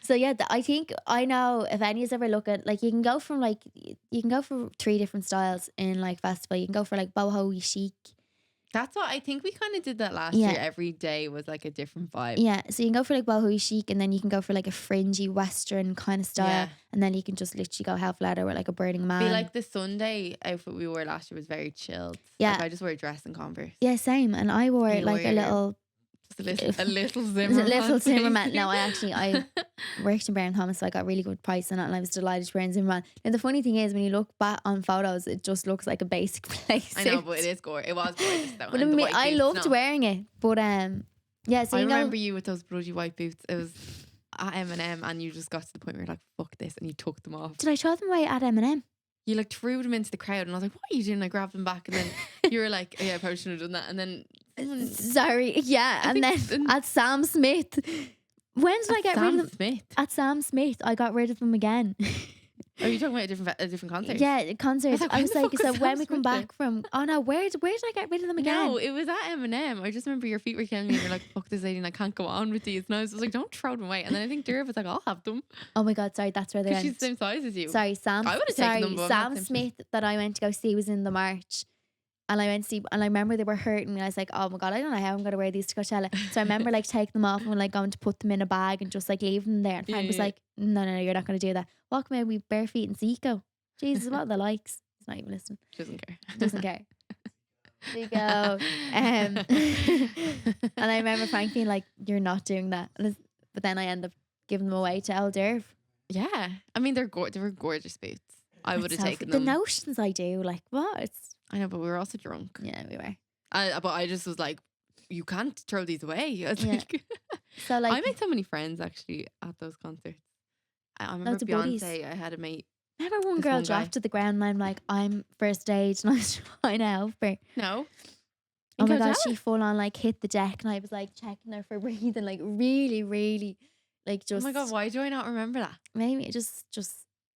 So yeah, I think I know if anyone's ever look at like you can go for 3 different styles in like festival. You can go for like boho chic. That's what I think we kind of did that last year. Every day was like a different vibe. Yeah, so you can go for like boho chic, and then you can go for like a fringy western kind of style, and then you can just literally go half leather with like a burning man. I feel like the Sunday outfit we wore last year was very chilled. Yeah, like I just wore a dress and Converse. Yeah, same. And I wore like a little Zimmerman. Little Zimmerman. No, I worked in Brown Thomas, so I got really good price on it, and I was delighted to wear in Zimmerman. And the funny thing is, when you look back on photos, it just looks like a basic place. I know, but it is gorgeous. It was gorgeous though. But I loved wearing it. But yeah. So I remember you with those bloody white boots. It was at M&M, and you just got to the point where you're like, "Fuck this," and you took them off. Did I throw them away at M&M? You like threw them into the crowd, and I was like, "What are you doing?" I grabbed them back, and then you were like, oh, "Yeah, I probably shouldn't have done that." And then sorry, yeah, and then at Sam Smith. When did I get rid of them? Smith? At Sam Smith, I got rid of them again. Are you talking about a different concert? Yeah, concert. I was like, so when we come back from, oh no, where did I get rid of them again? No, it was at M&M. I just remember your feet were killing me. You're like, fuck this lady, and I can't go on with these. And I was like, don't throw them away. And then I think Dura was like, I'll have them. Oh my God, sorry, that's where they're. She's the same size as you. Sorry, Sam. I would have taken them. But Sam Smith that I went to go see was in the March. And I went to see, and I remember they were hurting me. I was like, oh my God, I don't know how I'm going to wear these to Coachella. So I remember like taking them off and like going to put them in a bag and just like leaving them there. And Frank was like, no, you're not going to do that. Walk away with bare feet and Zico. Jesus, what are the likes? He's not even listening. Doesn't care. There you go. And I remember Frank being like, you're not doing that. But then I end up giving them away to El Derv. Yeah. I mean, they were gorgeous boots. I would have taken them. The notions I do, like, what? I know, but we were also drunk. Yeah, we were. But I just was like, you can't throw these away. I was like, so like, I made so many friends actually at those concerts. I remember Beyonce. I had a mate. Remember one girl dropped to the ground and I'm like, I'm first aid and I was trying to help her. No. Oh my God, she full on like hit the deck and I was like checking her for breathing, like really, really, like just. Oh my God, why do I not remember that? Maybe it just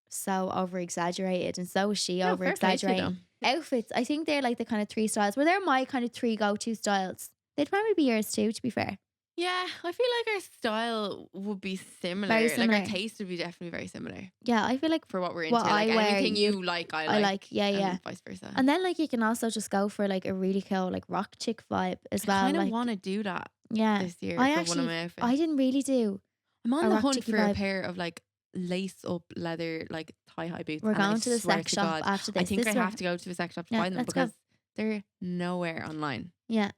so over exaggerated, and so was she over exaggerating. Outfits, I think they're like the kind of 3 styles. Well, they're my kind of 3 go-to styles. They'd probably be yours too, to be fair. Yeah, I feel like our style would be similar. Very Like similar. our taste would be definitely very similar Yeah, I feel like for what we're into. what I Like wear, anything you like, I like. Yeah, and yeah. vice versa. And then like you can also just go for like a really cool like rock chick vibe as well. I kind of Like want to do that yeah, this year I for actually one of my outfits. I didn't really do. I'm on a the rock hunt chicky for a vibe. pair of like lace up leather like thigh-high boots. We're and I going to the swear sex to shop God, after this. I think This I is where- have to go to a sex shop to Yeah, find them let's go. because they're nowhere online Yeah.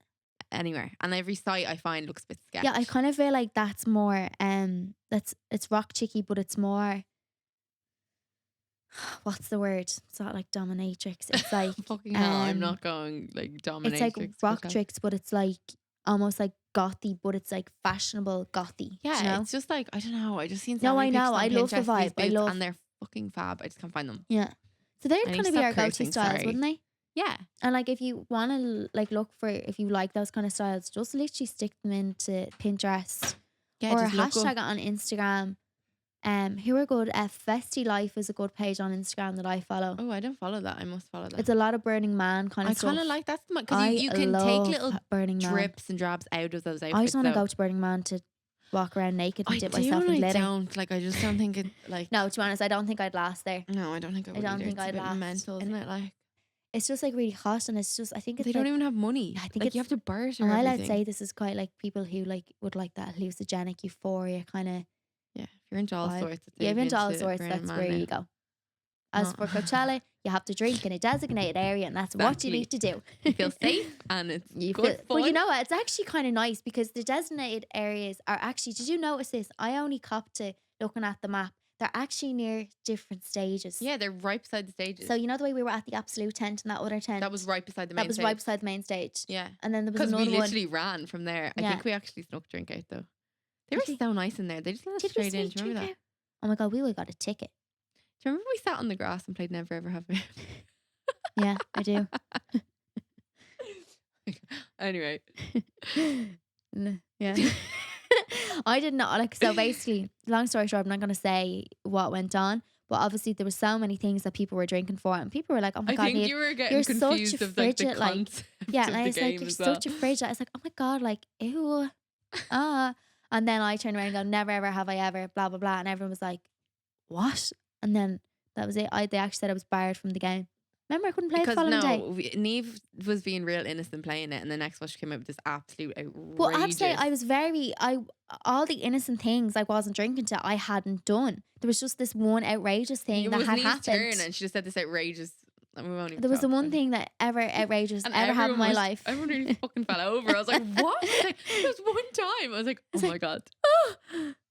anywhere, and every site I find looks a bit sketch. Yeah, I kind of feel like that's more it's rock chicky, but it's more what's the word? It's not like dominatrix. It's like fucking hell. I'm not going like dominatrix. it's like rock Coachella. tricks, but it's like almost like gothy, but it's like fashionable gothy. Yeah, do you know? it's just like I don't know. I just seen No, so many I know. pictures on I love the Pinterest of these vibe. I boots love- and they're fucking fab. I just can't find them. Yeah. So they'd I need kind to of be stop our go-to cursing, styles, sorry. wouldn't they? Yeah, And like if you want to like look for if you like those kind of styles, just literally stick them into Pinterest yeah. or just look hashtag it up. on Instagram. Who are good? Festy Life is a good page on Instagram that I follow. Oh, I don't follow that. I must follow that. It's a lot of Burning Man kind I of stuff. kind of like that's I because you can take love little Burning Man. drips and drabs out of those outfits. I just want to though. go to Burning Man to walk around naked and I dip do myself and in I glitter. don't. Like I just don't think it. Like No, to be honest, I don't think I'd last there. no, I don't think I would. don't either. think It's a I'd bit last. mental, And isn't it? Like It's just like really hot, and it's just I think it's they don't like, even have money. Yeah, I think like you it's- have to barter and I'd everything. say this is quite like people who like would like that hallucinogenic euphoria kind of. Yeah, if you're into all vibe. sorts. Yeah, if you're into all Burning sorts, Man that's where now. you go. As No. for Coachella, you have to drink in a designated area, and that's what you Exactly. need to do. You feel safe and it's You good feel, fun. but you know what? It's actually kind of nice because the designated areas are actually. Did you notice this? I only copped to looking at the map. They're actually near different stages. Yeah, they're right beside the stages. So you know the way we were at the Absolute tent and that other tent. that was right beside the main That was stage. right beside the main stage. Yeah, And then there was because we another one. literally ran from there. I Yeah. think we actually snuck a drink out though. They Did were we? so nice in there. They just let us Did we straight in. sneak Do you remember that? drink out? Oh my god, we would got a ticket. Do you remember we sat on the grass and played Never Ever Have I? Yeah, I do. Anyway, Yeah. I didn't know. Like, so basically, long story short, I'm not going to say what went on, but obviously there were so many things that people were drinking for, and people were like, "Oh my I god, think Niamh, you were getting you're such confused a of like the frigid, like- concept yeah." of And I the was like, game "You're as well. such a frigid." I was like, "Oh my god, like ew, And then I turned around and go, "Never ever have I ever," blah blah blah, and everyone was like, "What?" And then that was it. They actually said I was barred from the game. Remember, I couldn't play the Because following day. no, Niamh was being real innocent playing it, and the next one she came out with this absolute outrageous. Well, I have to say, I was all the innocent things I wasn't drinking to, I hadn't done. There was just this one outrageous thing it that was had Niamh's happened. turn, and she just said this outrageous. And we won't even There was the talk one about it. thing that ever outrageous And ever happened in my everyone was- life. Everyone really fucking fell over. I was like, what? I was like, it was one time. I was like, oh It's my like- God.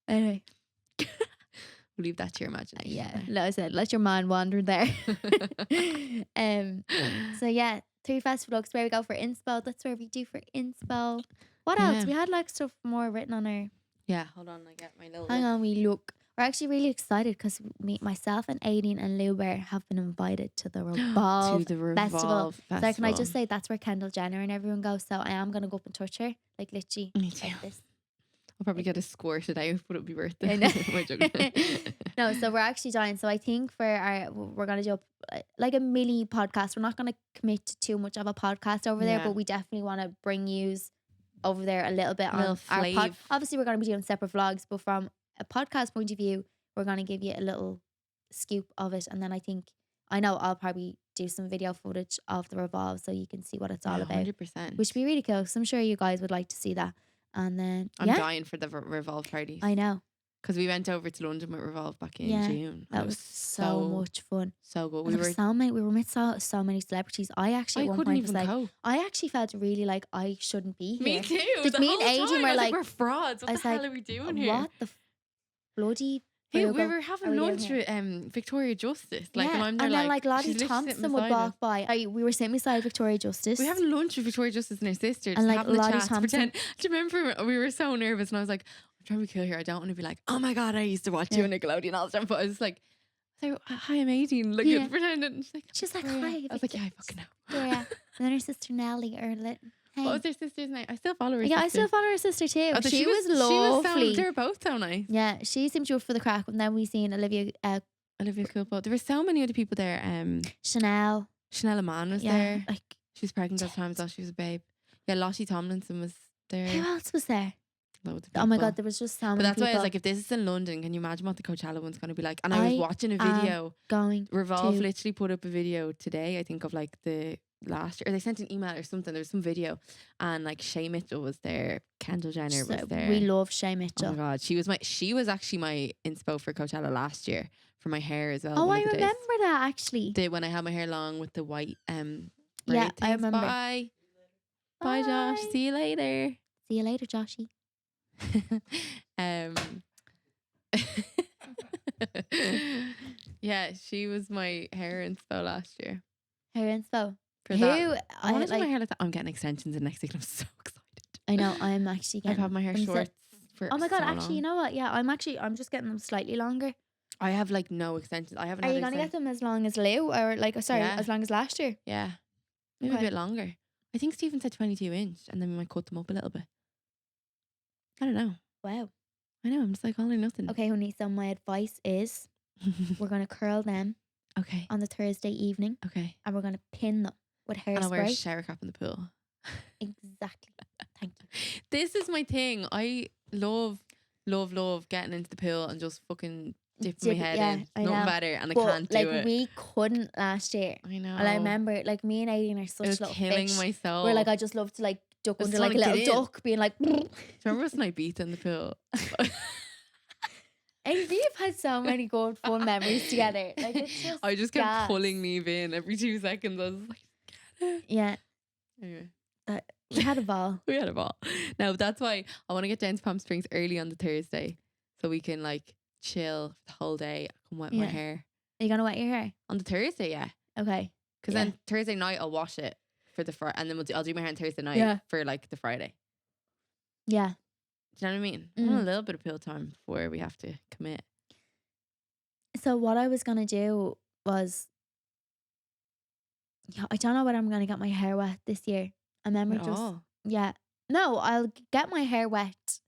Anyway, We'll leave that to your imagination. yeah, like I said, let your mind wander there. So yeah, 3 festival looks where we go for inspo. That's where we do for inspo. What Yeah. else? We had like stuff more written on our. Yeah, hold on. I get my little. Hang on, we look. We're actually really excited because myself and Aideen and Lou Bear have been invited to the Revolve. to the Revolve Festival. Festival. So can I just say that's where Kendall Jenner and everyone goes. So I am gonna go up and touch her, like literally. Me too. Like this. I'll probably get a squirted out, but it'll be worth I it. know. We're joking. No, so we're actually dying. So I think we're gonna do like a mini podcast. We're not gonna commit to too much of a podcast over there, Yeah. but we definitely want to bring yous over there a little bit A on little our pod. flave. Obviously, we're gonna be doing separate vlogs, but from a podcast point of view, we're gonna give you a little scoop of it, and then I know I'll probably do some video footage of the Revolve so you can see what it's all about, 100%. which would be really cool. Because I'm sure you guys would like to see that. And then I'm yeah, dying for the Revolve parties. I know Because we went over to London with Revolve back in Yeah, June. and that it was so much fun. So good. And We there were. were so many. We were with so many celebrities. I actually I at one couldn't point was even like, go. I actually felt really like I shouldn't be here. Me too. Did the me whole and Adrian time. were I was like- we're frauds. What I the was hell like, are we doing here? What the bloody? Hey, we Frugal were are having we doing lunch here? with Victoria Justice. Like, Yeah, and I'm there and then like she's Lottie literally sitting Thompson would beside us. walk by. We were sitting beside Victoria Justice. We having lunch with Victoria Justice and her sister. And, Just like, having a Lottie chat. To Thompson. pretend. Do you remember we were so nervous and I was like, I'm trying to be cool here. I don't want to be like, oh my God, I used to watch you Yeah. on Nickelodeon all the time. But I was like, hi, I'm Aideen. Like, Yeah. pretending. And She's like, Victoria. hi, I was like, yeah, I fucking know. Victoria. And then her sister Nellie hey. What was her sister's name? I still follow her. Yeah, I sister. still follow her sister too. Oh, so she was lovely. they were both so nice. Yeah, she seemed to go for the crack. And then we seen Olivia Olivia Culpo. There were so many other people there. Chanel. Chanel Aman was Yeah, there. like She was pregnant at the time as well. She was a babe. Yeah, Lottie Tomlinson was there. who else was there? Loads of Oh my people. God, there was just so But many that's why I people was like, if this is in London, can you imagine what the Coachella one's going to be like? And I was I watching a am video. going Revolve to. literally put up a video today, I think, of like the last year, or they sent an email or something. There was some video, and like Shay Mitchell was there, Kendall Jenner was there. We love Shay Oh Mitchell. my God, she was actually my inspo for Coachella last year for my hair as well. Oh, one I of the remember days. that actually. When I had my hair long with the white Yeah, braid I things. remember. Bye, Josh. Bye. See you later. See you later, Joshy. Yeah, she was my hair inspo last year. Hair inspo. For Who? that. I want to do my like. hair like that. I'm getting extensions in next week and I'm so excited. I know. I'm actually I've getting. had my hair them short for Oh my God! so Actually, you long. know what? Yeah, I'm just getting them slightly longer. I have like no extensions. I haven't Are had you gonna get extensions. them as long as Lou, or like? Sorry, Yeah. as long as last year? Yeah. Maybe Okay. a bit longer. I think Stephen said 22-inch and then we might cut them up a little bit. I don't know. Wow. I know. I'm just like all or nothing. Okay, honey. So my advice is we're gonna curl them Okay. on the Thursday evening, Okay. and we're gonna pin them with And I'll wear a hairspray. shower cap in the pool. Exactly. Thank you. This is my thing. I love getting into the pool and just fucking dipping my Dip it, head yeah, in. I Nothing know. better, and I But can't do like it. we couldn't last year, I know. and I remember like me and Aileen are it such was little killing fish. my soul. Where like I just love to like duck Just under like a wanna get little in. duck, being like. Do you remember us in Ibiza in the pool? And we've had so many good fun memories together. Like it's just I just kept gas. pulling Neve in every 2 seconds. I was like, get it. Yeah, Anyway, we had a ball. we had a ball. No, that's why I want to get down to Palm Springs early on the Thursday so we can like chill the whole day. I can wet my Yeah. hair Are you gonna wet your hair? on the Thursday. Yeah, Okay. because Yeah. then Thursday night I'll wash it for the Friday, and then I'll do my hair on Thursday night Yeah. for like the Friday. Yeah. Do you know what I mean? I Mm. want a little bit of pill time before we have to commit. So what I was gonna do was, yeah, I don't know whether I'm gonna get my hair wet this year. I remember At just all. yeah. No, I'll get my hair wet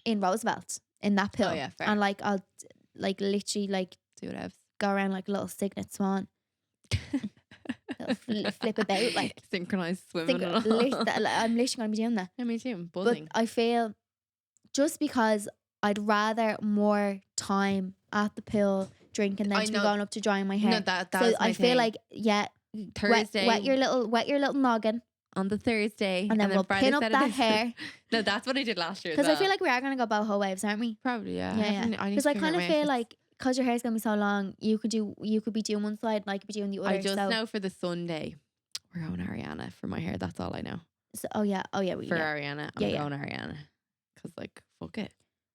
in Roosevelt in that pill, yeah, fair. and like I'll like literally like See what else. go around like a little signet swan, little flip about like. Synchronized swimming. And all. I'm literally gonna be doing that. Yeah, me too. I'm But buzzing. I feel just because I'd rather more time at the pool drinking than I to be know. going up to drying my hair. No, that's so my I feel thing. like Thursday wet your little noggin, on the Thursday, and then we'll Friday, pin up Saturday, that hair. No, that's what I did last year. Because I feel like we are gonna go boho waves, aren't we? probably Yeah. I Because I kind of feel like because your hair's gonna be so long, you could be doing one side, and I could be doing the other. I just so, know for the Sunday we're going Ariana for my hair. That's all I know. So, oh yeah, we For yeah. Ariana, I'm Yeah, yeah. going Ariana because like fuck it.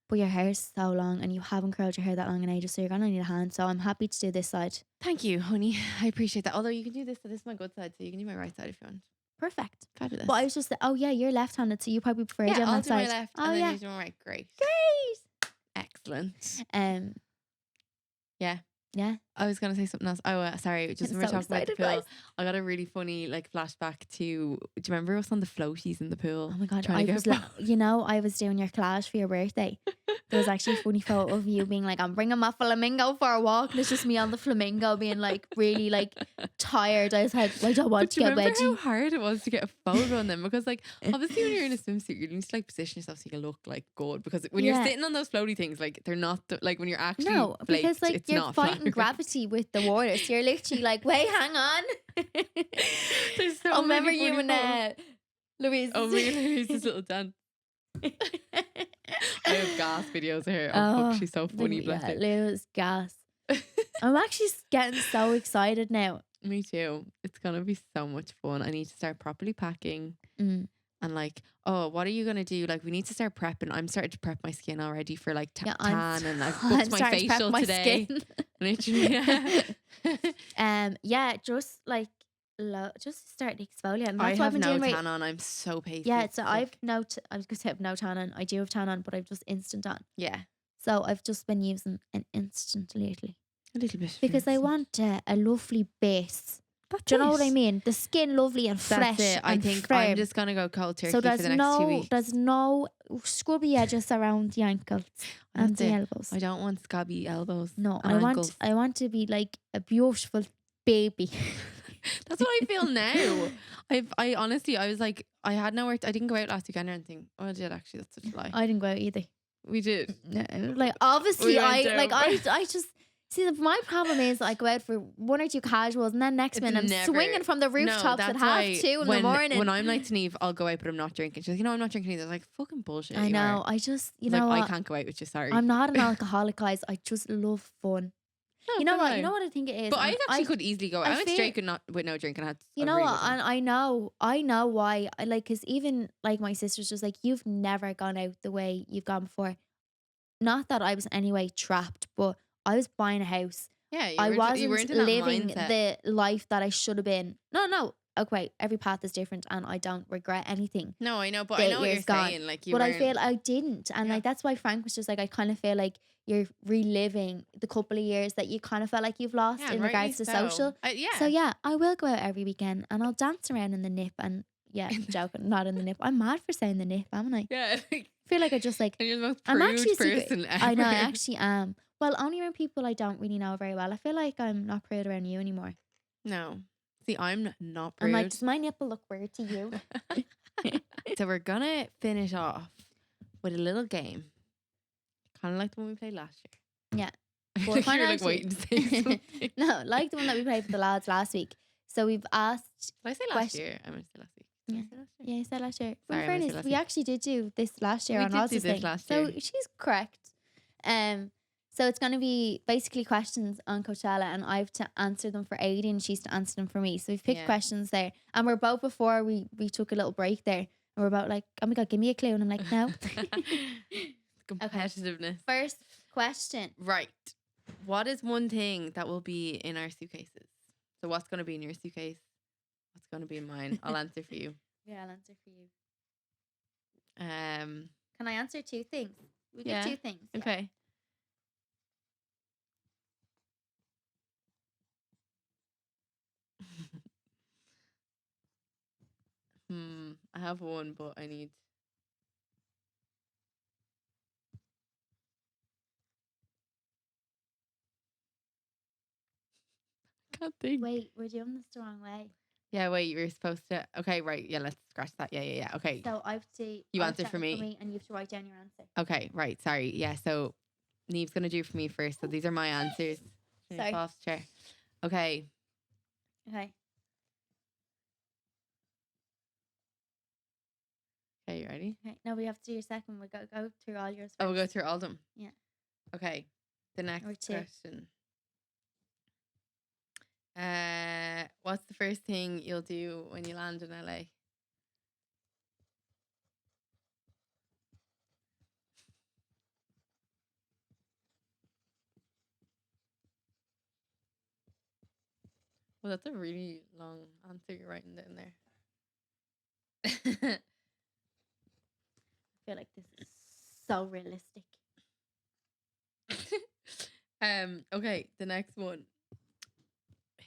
But your hair's so long, and you haven't curled your hair that long in ages, so you're gonna need a hand. So I'm happy to do this side. Thank you, honey. I appreciate that. Although you can do this. So this is my good side, so you can do my right side if you want. Perfect. Fabulous. But I was just oh yeah, you're left-handed, so you probably prefer yeah, doing I'll that do side. my left, Oh and then yeah, you do my right. Great. great. Excellent. Yeah. I was gonna say something else. Oh, sorry. Just I'm when we're so talking about the excited, pool, guys. I got a really funny like flashback to. Do you remember us on the floaties in the pool? Oh my god, trying to I get was I was doing your class for your birthday. There was actually a funny photo of you being like, I'm bringing my flamingo for a walk, and it's just me on the flamingo being like really like tired. I was like, I don't want But to do you get remember how veggie. hard it was to get a photo on them? Because like obviously when you're in a swimsuit, you need to like position yourself so you can look like good. Because when you're Yeah. sitting on those floaty things, like they're not like when you're actually No, because flaked, like it's you're not fighting flattering. gravity with the water, so you're literally like, wait, hang on. There's so I remember many you funny and photos. Louise. Oh, me and Louise's little dance. I have gas videos of her. Oh, fuck, she's so funny, bless her. Lou's gas. I'm actually getting so excited now. Me too. It's gonna be so much fun. I need to start properly packing. Mm. And like, oh, what are you gonna do? Like, we need to start prepping. I'm starting to prep my skin already for like Yeah, tan, and I've I'm booked my starting to prep facial my today. skin. Literally, yeah. Yeah, just like just start exfoliating. And I that's what I've have been no doing. tan on. I'm so pasty. Yeah, it's so sick. I was gonna say I've no tan on. I do have tan on, but I've just instant on. Yeah, So I've just been using an instant lately a little bit because I fancy. want a lovely base. That's Do you know what I it. mean? The skin lovely and fresh. That's it. I and think firm. I'm just gonna go cold turkey so for the next 2 weeks. there's no scrubby edges around the ankles and That's the it. elbows. I don't want scabby elbows. No, and ankles. I want to be like a beautiful baby. That's what I feel now. I honestly, I was like, I had nowhere. I didn't go out last weekend or anything. Oh, I did actually. That's such a lie. I didn't go out either. We did. No, like obviously We went I just see my problem is I go out for 1 or 2 casuals and then next It's minute I'm never- swinging from the rooftops at that's half why 2 in when, the morning. When I'm like to Neve, I'll go out, but I'm not drinking. She's like, I'm not drinking either. I was like, fucking bullshit. I you know. are. I just I was know like, what? I can't go out with you. Sorry. I'm not an alcoholic, guys. I just love fun. No, You know so what? do You I. know what I think it is. But I And actually could easily go out. I went feel- straight with no drink and had. You a know really what? good one. And I know why. I like because even like my sister's just like you've never gone out the way you've gone before. Not that I was anyway trapped, but I was buying a house. Yeah, you I were, wasn't you weren't in that living mindset. the life that I should have been. No. Okay, every path is different, and I don't regret anything. No, I know, but the I know what you're years gone. saying. Like you, But I weren't- feel I didn't, and Yeah. like that's why Frank was just like I kind of feel like you're reliving the couple of years that you kind of felt like you've lost yeah, in rightly regards to so. social. Yeah. So yeah, I will go out every weekend and I'll dance around in the nip and yeah, joking, not in the nip. I'm mad for saying the nip, am I? Yeah. I feel like I just like And you're the most I'm prude actually super, person ever. I know I actually am. Well, only around people I don't really know very well. I feel like I'm not prude around you anymore. No. See, I'm not I'm prude. like, does my nipple look weird to you? So we're gonna finish off with a little game, kind of like the one we played last year. Yeah. Well, Well, you're like financially- waiting to say something. Did No, like the one that we played for the lads last week. So we've asked. I say last Question- year? I meant to say last week. Did I say last year? Yeah, you said last year. Sorry, In I meant to say fairness, last we week. actually did do this last year We on did do Oz's this thing. last So year. she's correct. So it's going to be basically questions on Coachella, and I have to answer them for Aidan, and she's to answer them for me. So we've picked Yeah. questions there, and we're both before we took a little break there, and we're about like, oh my god, give me a clue, and I'm like, no. Competitiveness. First question. Right. What is one thing that will be in our suitcases? So what's going to be in your suitcase? What's going to be in mine? I'll answer for you. Yeah, I'll answer for you. Um. Can I answer 2 things? We Yeah. get 2 things. yeah. Okay. I have one, but I need. Can't think. Wait, we're doing this the wrong way. Yeah, wait. You were supposed to. Okay, right. Yeah, let's scratch that. Yeah. Okay. So I have to. You I'll answer chat for it me. and you have to write down your answer. Okay, right. Sorry. Yeah. So, Neve's gonna do for me first. So these are my answers. Can you Sorry. fall off the chair? Okay. Okay. Okay. You ready? Okay. No, we have to do your second. We go through all yours. Oh, we'll go first. through all of them. Yeah. Okay. The next Or 2. question. What's the first thing you'll do when you land in LA? Well, that's a really long answer you're writing down there. I feel like this is so realistic. Okay, the next one.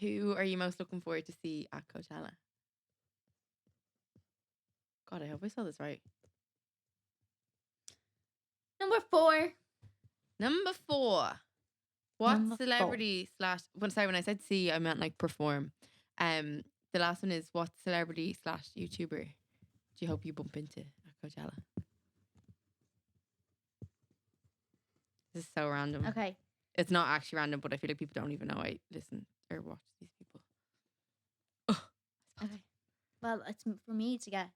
Who are you most looking forward to see at Coachella? God, I hope I saw this right. Number 4. Number 4. What Number 4. celebrity slash when I said see, I meant like perform. The last one is what celebrity slash YouTuber do you hope you bump into at Coachella? This is so random. Okay. It's not actually random, but I feel like people don't even know I listen or watch these people. Okay. Well, it's for me to get.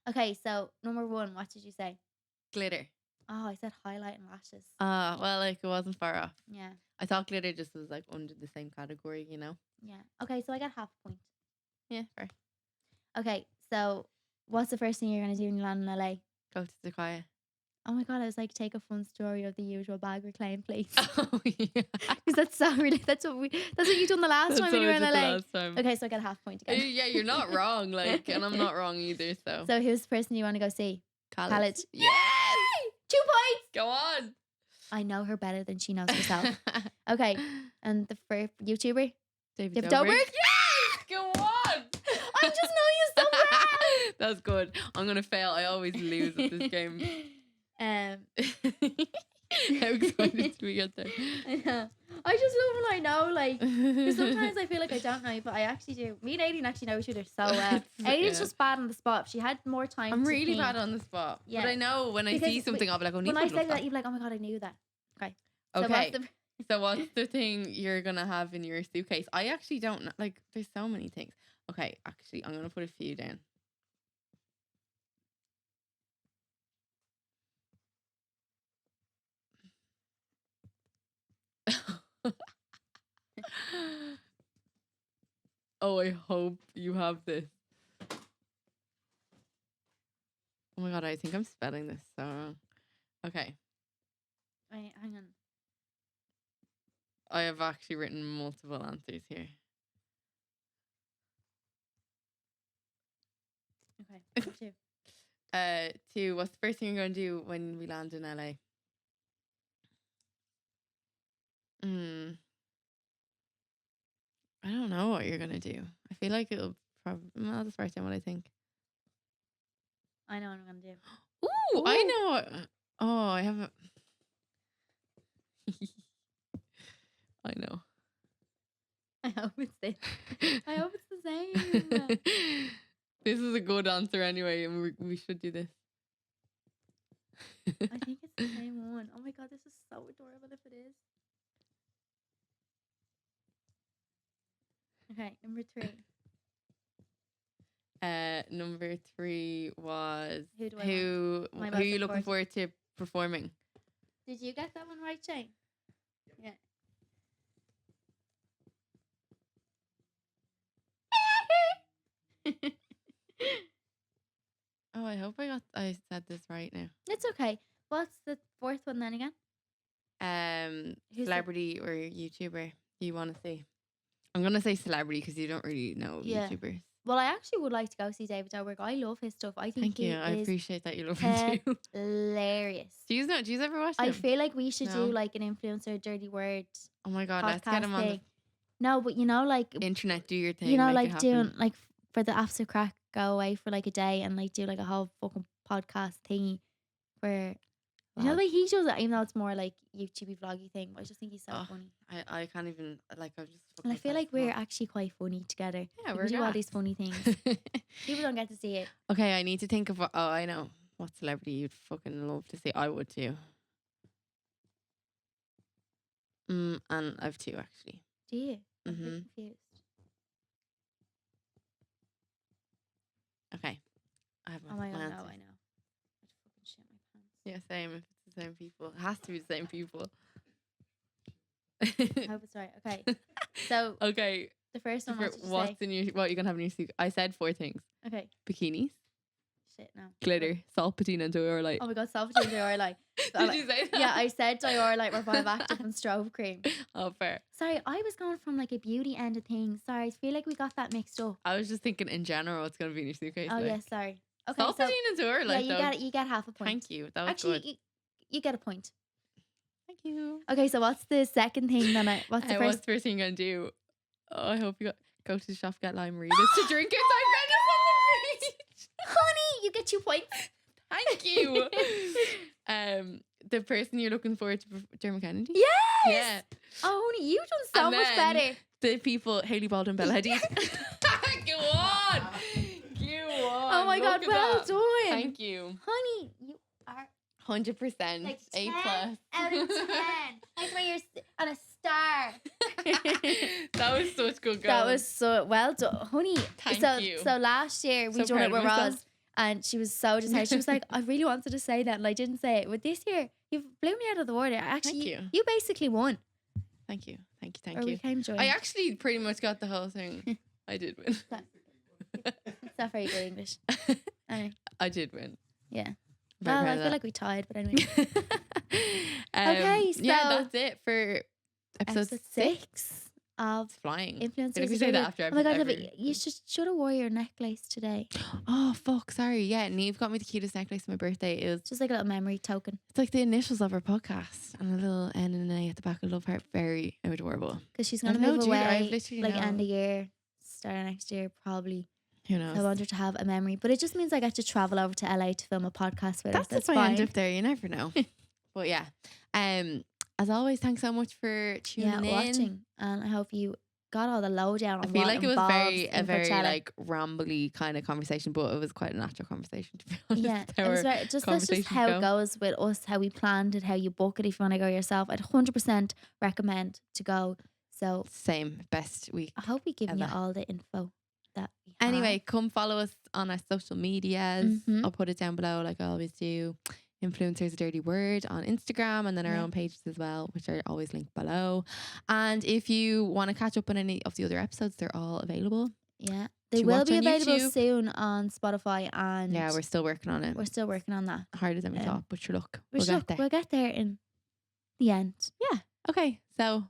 Okay, so number 1, what did you say? Glitter. Oh, I said highlight and lashes. Well, like it wasn't far off. Yeah. I thought glitter just was like under the same category, you know? Yeah. Okay, so I got half a point. Yeah, fair. Okay, so what's the first thing you're gonna do when you land in LA? Go to the choir. Oh my god, I was like, take a fun story of the usual bag reclaim, please. Oh yeah. Because that's so really that's what you done the last That's time when what you were I in did the LA. last time. Okay, so I got a half point again. Yeah, you're not wrong. Like, and I'm not wrong either. So, So who's the person you want to go see? Khaled. Yes. 2 points. Go on. I know her better than she knows herself. Okay, and the first YouTuber, David David Dobrik. Dobrik. Yes. Go on. I just know you so well. That's good. I'm gonna fail. I always lose at this game. How excited to we get there? I know. I just love when I know, like, because sometimes I feel like I don't know, but I actually do. Me and Aileen actually know each other so well. Aileen's Yeah. just bad on the spot. If she had more time I'm to really think. bad on the spot. Yeah. But I know when I Because see something, I'll be like, oh, When Niamh I would say love that, that. you'd be like, oh my God, I knew that. Okay. So Okay. what's the So what's the thing you're going to have in your suitcase? I actually don't know. Like, there's so many things. Okay, actually, I'm going to put a few down. Oh, I hope you have this. Oh my God, I think I'm spelling this so wrong. Okay. Wait, hang on. I have actually written multiple answers here. Okay. Two. 2, what's the first thing you're going to do when we land in LA? I don't know what you're going to do. I feel like it'll probably, I'll just write down what I think. I know what I'm going to do. Ooh, I know. Oh, I have a. I know. I hope it's this. I hope it's the same. This is a good answer anyway, and we should do this. I think it's the same one. Oh my God, this is so adorable if it is. Okay, number 3. Number 3 was Who do I who My are most you looking important. forward to performing? Did you get that one right, Shane? Yeah. Oh, I hope I said this right now. It's okay. What's the 4th one then again? Who's Celebrity or YouTuber you want to see? I'm gonna say celebrity because you don't really know Yeah. YouTubers. Well, I actually would like to go see David Dobrik. I love his stuff. I think Thank you. I is appreciate that you love him too. hilarious. Do you ever watch him? I feel like we should No. do like an influencer dirty word Oh my God, let's podcast get him on thing. No, but you know, like the internet. Do your thing. you know, make it like happen. doing like for the after crack, go away for like a day and like do like a whole fucking podcast thingy where you know, Vlog. like he does it, even though it's more like YouTube vloggy thing. But I just think he's so Oh, funny, I can't even like. I'm just. and I feel like we're actually quite funny together. Yeah, Like, we're we do all gas. these funny things. People don't get to see it. Okay, I need to think of what. Oh, I know what celebrity you'd fucking love to see. I would too. And I've 2 actually. Do you? I'm a Mhm. bit confused. Okay, I have Oh my God, answers. no, I know. I'd fucking shit my pants. Yeah, same. If it's the same people, it has to be the same people. I hope it's right. Okay, so Okay. the first one, what did you say? What's in your what you gonna have in your suit? I said 4 things: Okay, bikinis, shit, no. glitter, salt patina, and Dior light. Oh my God, self Dior light. Did you say that? Yeah, I said Dior light, Revive Active, and Strobe Cream. Oh, fair. Sorry, I was going from like a beauty end of things. Sorry, I feel like we got that mixed up. I was just thinking in general what's gonna be in your suitcase. Oh like. yeah, sorry. Okay, Salt so patina and Dior yeah, light. you get half a point. Thank you. That was Actually, good. you get a point. Thank you. Okay, so what's the second thing then? What's the What's first? the first thing you're gonna do? Oh, I hope you go to the shop, get lime readers to drink outside Venice on the beach. Honey, you get 2 points. Thank you. The person you're looking forward to, Dermot Kennedy. Yes. Yeah. Oh, honey, you've done so And much then better. The people, Hailey Baldwin, Bella Hadid. Go on. Go on. Oh my Look God, at well that. done. Thank you. Honey, you are 100%. like A 10 plus. out of 10. That's why you're on a star. That was such good going. That was so well done, honey. Thank you. So last year we So done proud it of with myself. Roz, and she was so disheartened. She was like, "I really wanted to say that, and I didn't say it." But this year, you blew me out of the water. Actually, Thank you. you basically won. Thank you. Thank you. Or Thank we you. came join. I actually pretty much got the whole thing. I did win. It's not very good English. Anyway, I did win. yeah. Very Well, proud I of feel that. like we tied, but anyway. Okay, yeah, so- that's it for episode 6. Of It's flying. influencers. Did we say that after Oh my God, every- you should have wore your necklace today. Oh fuck, sorry. Yeah, Neve got me the cutest necklace for my birthday. It was Just like a little memory token. it's like the initials of our podcast and a little N and an A at the back. I love her. Very adorable. Because she's I going to know, move dude, I've away literally like know. end of year, start of next year probably. Who So I knows? want her to have a memory. But it just means I get to travel over to LA to film a podcast with her. That's So if it's I end fine. up there. You never know. But yeah, as always, thanks so much for tuning in. Watching, and I hope you got all the lowdown on I feel what like it was involves a in very Coachella. like rambly kind of conversation, but it was quite a natural conversation, to be honest. Yeah, How it was our very, that's just conversations how go. it goes with us, how we planned it, how you book it if you want to go yourself. I'd 100% recommend to go. So Same, best week. I hope we give you ever. all the info that we have. Anyway, come follow us on our social medias. Mhm. I'll put it down below, like I always do. Influencers a Dirty Word on Instagram, and then our Yeah. own pages as well, which are always linked below. And if you want to catch up on any of the other episodes, they're all available. Yeah, they to will watch be on available YouTube. soon on Spotify, and Yeah, we're still working on it. we're still working on that. Harder than we thought, but sure, look, We'll get there in the end. Yeah. Okay. So